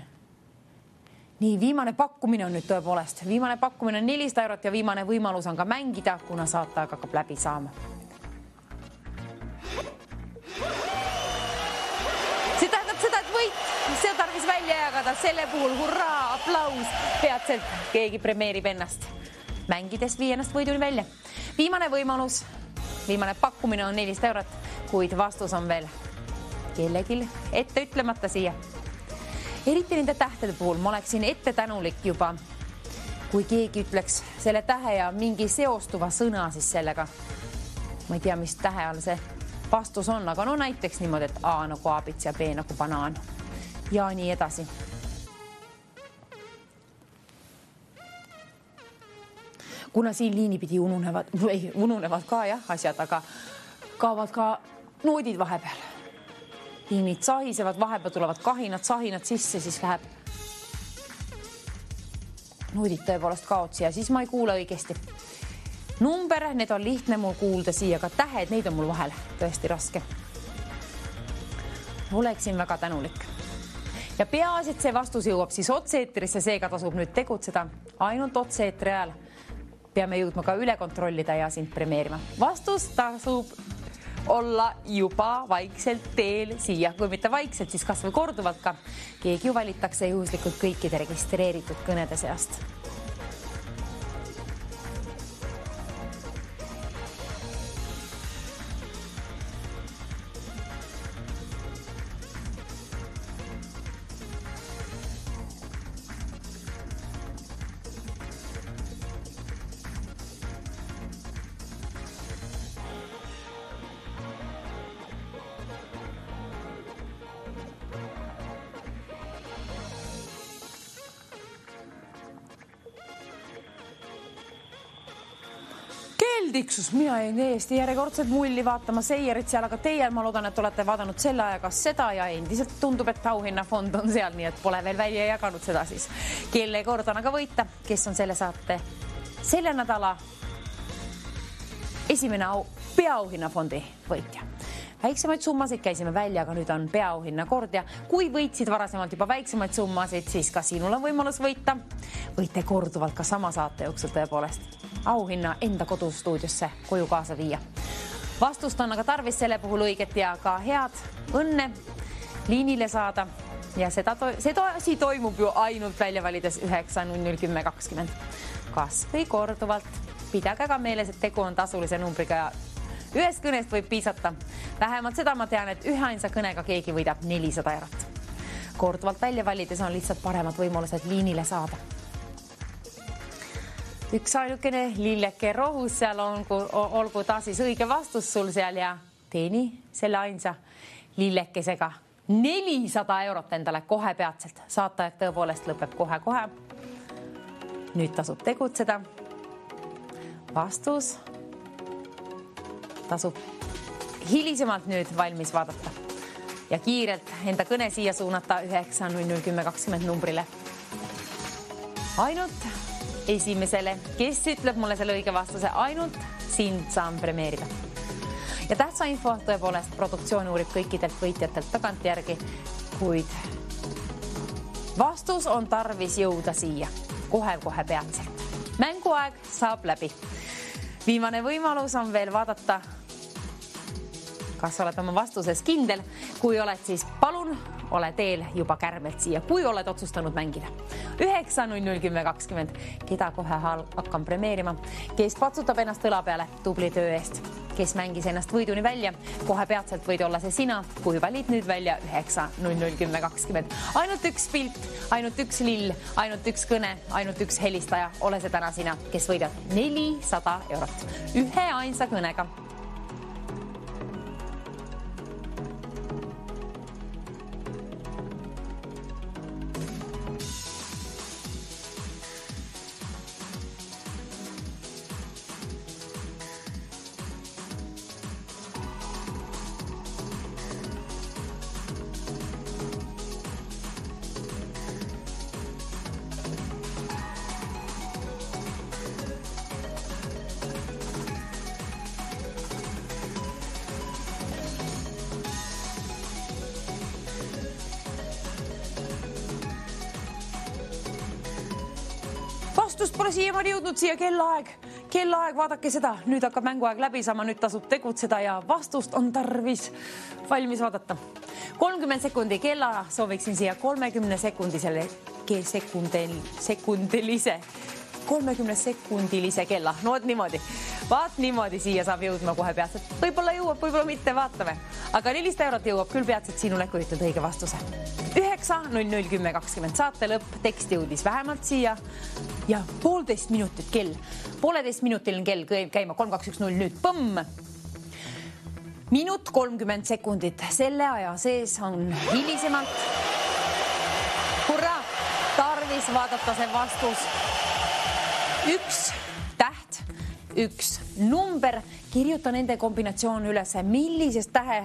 Nii, viimane pakkumine on nüüd tõepoolest. Viimane pakkumine on 400 eurot ja viimane võimalus on ka mängida, kuna saatajaga hakkab läbi saama. See tähendab seda, et võit, see on tarvis välja jagada. Selle puhul hurraa, aplaus. Peatselt keegi premeerib ennast. Mängides vii ennast võiduni välja. Viimane võimalus, viimane pakkumine on 400 eurot, kuid vastus on veel kellegil ette ütlemata siia. Eriti nende tähtede puhul ma oleksin ette tänulik juba, kui keegi ütleks selle tähe ja mingi seostuva sõna siis sellega. Ma ei tea, mis tähe all see vastus on, aga no näiteks niimoodi, et A nagu aabits ja B nagu banaan ja nii edasi. Kuna siin liinipidi ununevad ka jah, asjad, aga kaovad ka noodid vahepeal. Liinid sahisevad, vahepeal tulevad sahinad sisse, siis läheb noodid tõepoolest kaotsi ja siis ma ei kuule õigesti. Number, need on lihtne mul kuulda siia, aga tähed, neid on mul vahel tõesti raske. Oleksin väga tänulik. Ja peaasi, et see vastus jõuab siis otse-eetrisse, seega tasub nüüd tegutseda ainult otse-eetri ajal. Peame jõudma ka üle kontrollida ja sind premeerima. Vastus tasub olla juba vaikselt teel siia, kui mitte vaikselt, siis kas või korduvalt ka. Keegi ju valitakse juhuslikult kõikide registreeritud kõnede seast. Tiksus, mina jäin Eesti järjekordselt mulli vaatama Seierit seal, aga teie, ma loodan, et olete vaadanud selle ajaga seda ja endiselt tundub, et auhinnafond on seal, nii et pole veel välja jaganud seda siis. Kelle kord on aga võita, kes on selle saate selle nädala esimene peaauhinnafondi võitja. Väiksemaid summasid käisime välja, aga nüüd on peaauhinna kord ja kui võitsid varasemalt juba väiksemaid summasid, siis ka sinul on võimalus võita. Võite korduvalt ka sama saate jooksul tõepoolest auhinna enda kodustuudiosse koju kaasa viia. Vastust on aga tarvis selle puhul õiget ja ka head õnne liinile saada ja seda asi toimub ju ainult välja valides 9.00.10.20. Kas või korduvalt. Pidage aga meeles, et tegu on tasulise numbriga ja ühest kõnest võib piisata. Vähemalt seda ma tean, et üheainsa kõnega keegi võidab 400 eurot. Korduvalt välja valides on lihtsalt paremad võimalused liinile saada. Üks ainukene lilleke rohus seal olgu ta siis õige vastus sul seal ja teeni selle ainsa lillekesega 400 eurot endale kohe peatselt. Saatajaga tõepoolest lõpeb kohe-kohe. Nüüd tasub tegutseda. Vastus tasub hilisemalt nüüd valmis vaadata ja kiirelt enda kõne siia suunata 9.00.10.20 numbrile. Ainult esimesele, kes ütleb mulle selle õige vastuse, ainult sind saan premeerida. Ja tähtsa info tõepoolest produktsioon uurib kõikidelt võitjatelt tagantjärgi, kuid vastus on tarvis jõuda siia kohe-kohe peatselt. Mänguaeg saab läbi. Viimane võimalus on veel vaadata, kas oled oma vastuses kindel. Kui oled, siis palun ole teel juba kärmelt siia, kui oled otsustanud mängida. 9.00.10.20, keda kohe hakkan premeerima, kes patsutab ennast õla peale tubli töö eest, kes mängis ennast võiduni välja. Kohe peatselt võid olla see sina, kui valid nüüd välja 9.00.10.20. Ainult üks pilt, ainult üks lill, ainult üks kõne, ainult üks helistaja. Ole see täna sina, kes võidab 400 eurot. Ühe ainsa kõnega. vastust pole siiamaani jõudnud siia kellaaeg, vaadake seda, nüüd hakkab mänguaeg läbi saama, nüüd tasub tegutseda ja vastust on tarvis valmis vaadata. 30 sekundi kella sooviksin siia 30-sekundilise kella. No vaat niimoodi siia saab jõudma kohe peatselt. Võib-olla jõuab, võib-olla mitte, vaatame. Aga 400 eurot jõuab küll peatselt sinule, kui ütled õige vastuse. 9.00.10.20 saate lõpp, tekst jõudis vähemalt siia ja 1,5 minutit kell. 1,5-minutiline kell käima 3-2-1-0 nüüd. Põmm! Minut 30 sekundit. Selle aja sees on hilisemalt. Hurra! Tarvis vaadata see vastus. 1 täht, 1 number. Kirjuta nende kombinatsioon üles. Millise tähe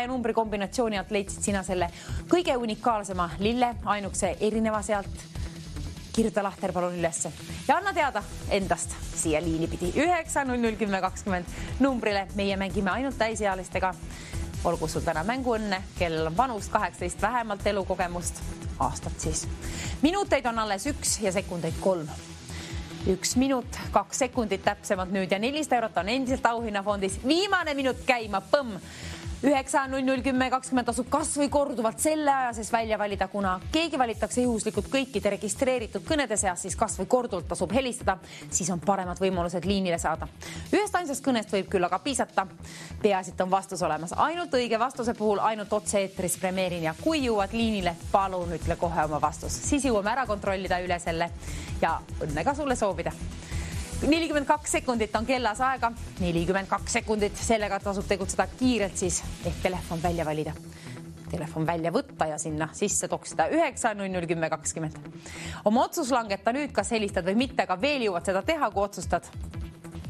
ja numbri kombinatsiooni alt leidsid sina selle kõige unikaalsema lille, ainukese erineva sealt? Kirjuta lahter palun ülesse ja anna teada endast siia liini pidi 9.00.10.20 numbrile. Meie mängime ainult täisealistega. Olgu sul täna mänguõnne, kellel on vanust 18 vähemalt elukogemust, aastat siis. Minuteid on alles 1 ja sekundeid 3. 1 minut, 2 sekundit täpsemalt nüüd ja 400 eurot on endiselt auhinnafondis. Viimane minut käima, põmm! 9.00.10.20 tasub kas või korduvalt selle aja sees välja valida, kuna keegi valitakse juhuslikult kõikide registreeritud kõnede seas, siis kas või korduvalt tasub helistada, siis on paremad võimalused liinile saada. Ühest ainsast kõnest võib küll aga piisata. Peaasilt on vastus olemas. Ainult õige vastuse puhul, ainult otse-eetris premeerin ja kui jõuad liinile, palun ütle kohe oma vastus. Siis jõuame ära kontrollida üle selle ja õnne ka sulle soovida. 42 sekundit on kellas aega, 42 sekundit, sellega tasub tegutseda kiirelt siis ehk telefon välja valida. Telefon välja võtta ja sinna sisse toksida 9.00.10.20. Oma otsus langeta nüüd, kas helistad või mitte, aga veel jõuad seda teha, kui otsustad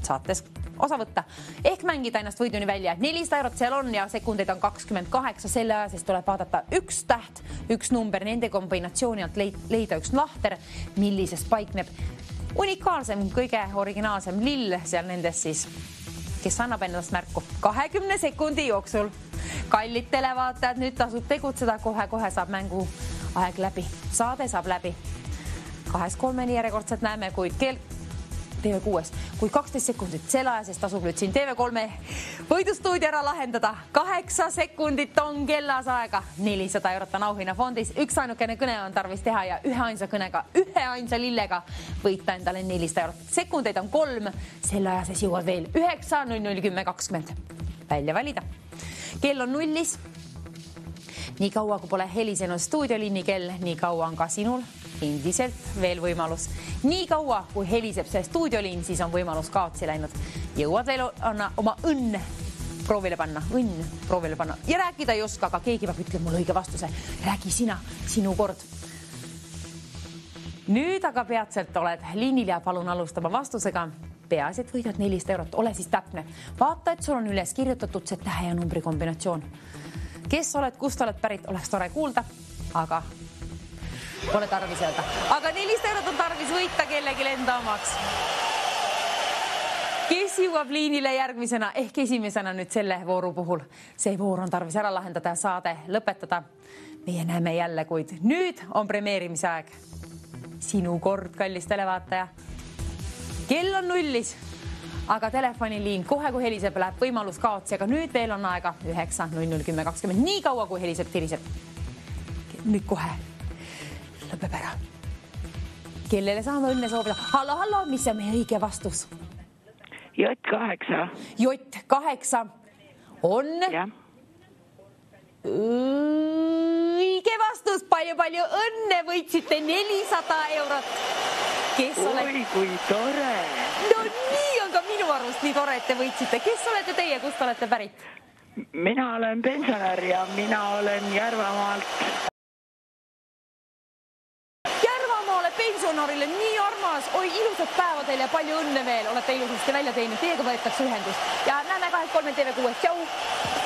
saates osa võtta. Ehk mängida ennast võiduni välja. 400 eurot seal on ja sekundeid on 28. Selle aja siis tuleb vaadata 1 täht, 1 number, nende kombinatsiooni alt leida 1 lahter, millisest paikneb unikaalsem, kõige originaalsem lill seal nendes siis, kes annab endast märku 20 sekundi jooksul. Kallid televaatajad, nüüd tasub tegutseda, kohe saab mängu aeg läbi. Saade saab läbi. 2-3 järjekordselt näeme, kuid TV6, kui 12 sekundit selle aja, siis tasub nüüd siin TV3 võidustuudio ära lahendada. 8 sekundit on kellas aega. 400 eurot on auhinnafondis. 1 ainukene kõne on tarvis teha ja 1 ainsa kõnega, 1 ainsa lillega võita endale 400 eurot. Sekundeid on 3. Selle aja siis jõuad veel 9.00.10.20 välja valida. Kell on nullis. Nii kaua, kui pole helisenud stuudioliini kell, nii kaua on ka sinul endiselt veel võimalus. Nii kaua, kui heliseb see stuudioliin, siis on võimalus kaotsi läinud. Jõuad veel oma õnn proovile panna. Ja rääkida ei oska, aga keegi peab ütlema mulle õige vastuse. Räägi sina, sinu kord. Nüüd aga peatselt oled liinil ja palun alustama vastusega. Peaasi, et võidad 400 eurot. Ole siis täpne. Vaata, et sul on üles kirjutatud see tähe ja numbri kombinatsioon. Kes oled, kust oled pärit, oleks tore kuulda, aga pole tarvis öelda. Aga 400 eurot on tarvis võita kellegi enda omaks. Kes jõuab liinile järgmisena ehk esimesena nüüd selle vooru puhul? See voor on tarvis ära lahendada ja saade lõpetada. Meie näeme jälle, kuid nüüd on premeerimise aeg. Sinu kord, kallis televaataja. Kell on nullis, aga telefoniliin kohe, kui heliseb, läheb võimalus kaotsi, aga nüüd veel on aega 9.00.10.20. Nii kaua, kui heliseb, tiriseb. Nüüd kohe lõpeb ära. Kellele saame õnne soovida? Hallo, mis on meie õige vastus? J8. J8 on õige vastus. Palju õnne, võitsite 400 eurot. Oi, kui tore. No nii on ka minu arvust nii tore, et te võitsite. Kes olete teie, kust olete pärit? Mina olen pensionär ja mina olen Järvamaalt. Järvamaale pensionarile, nii armas. Oi, ilusat päeva teile ja palju õnne veel. Olete ilusasti välja teinud. Teiega võetakse ühendust. Ja näeme 2-3 TV6. Tšau!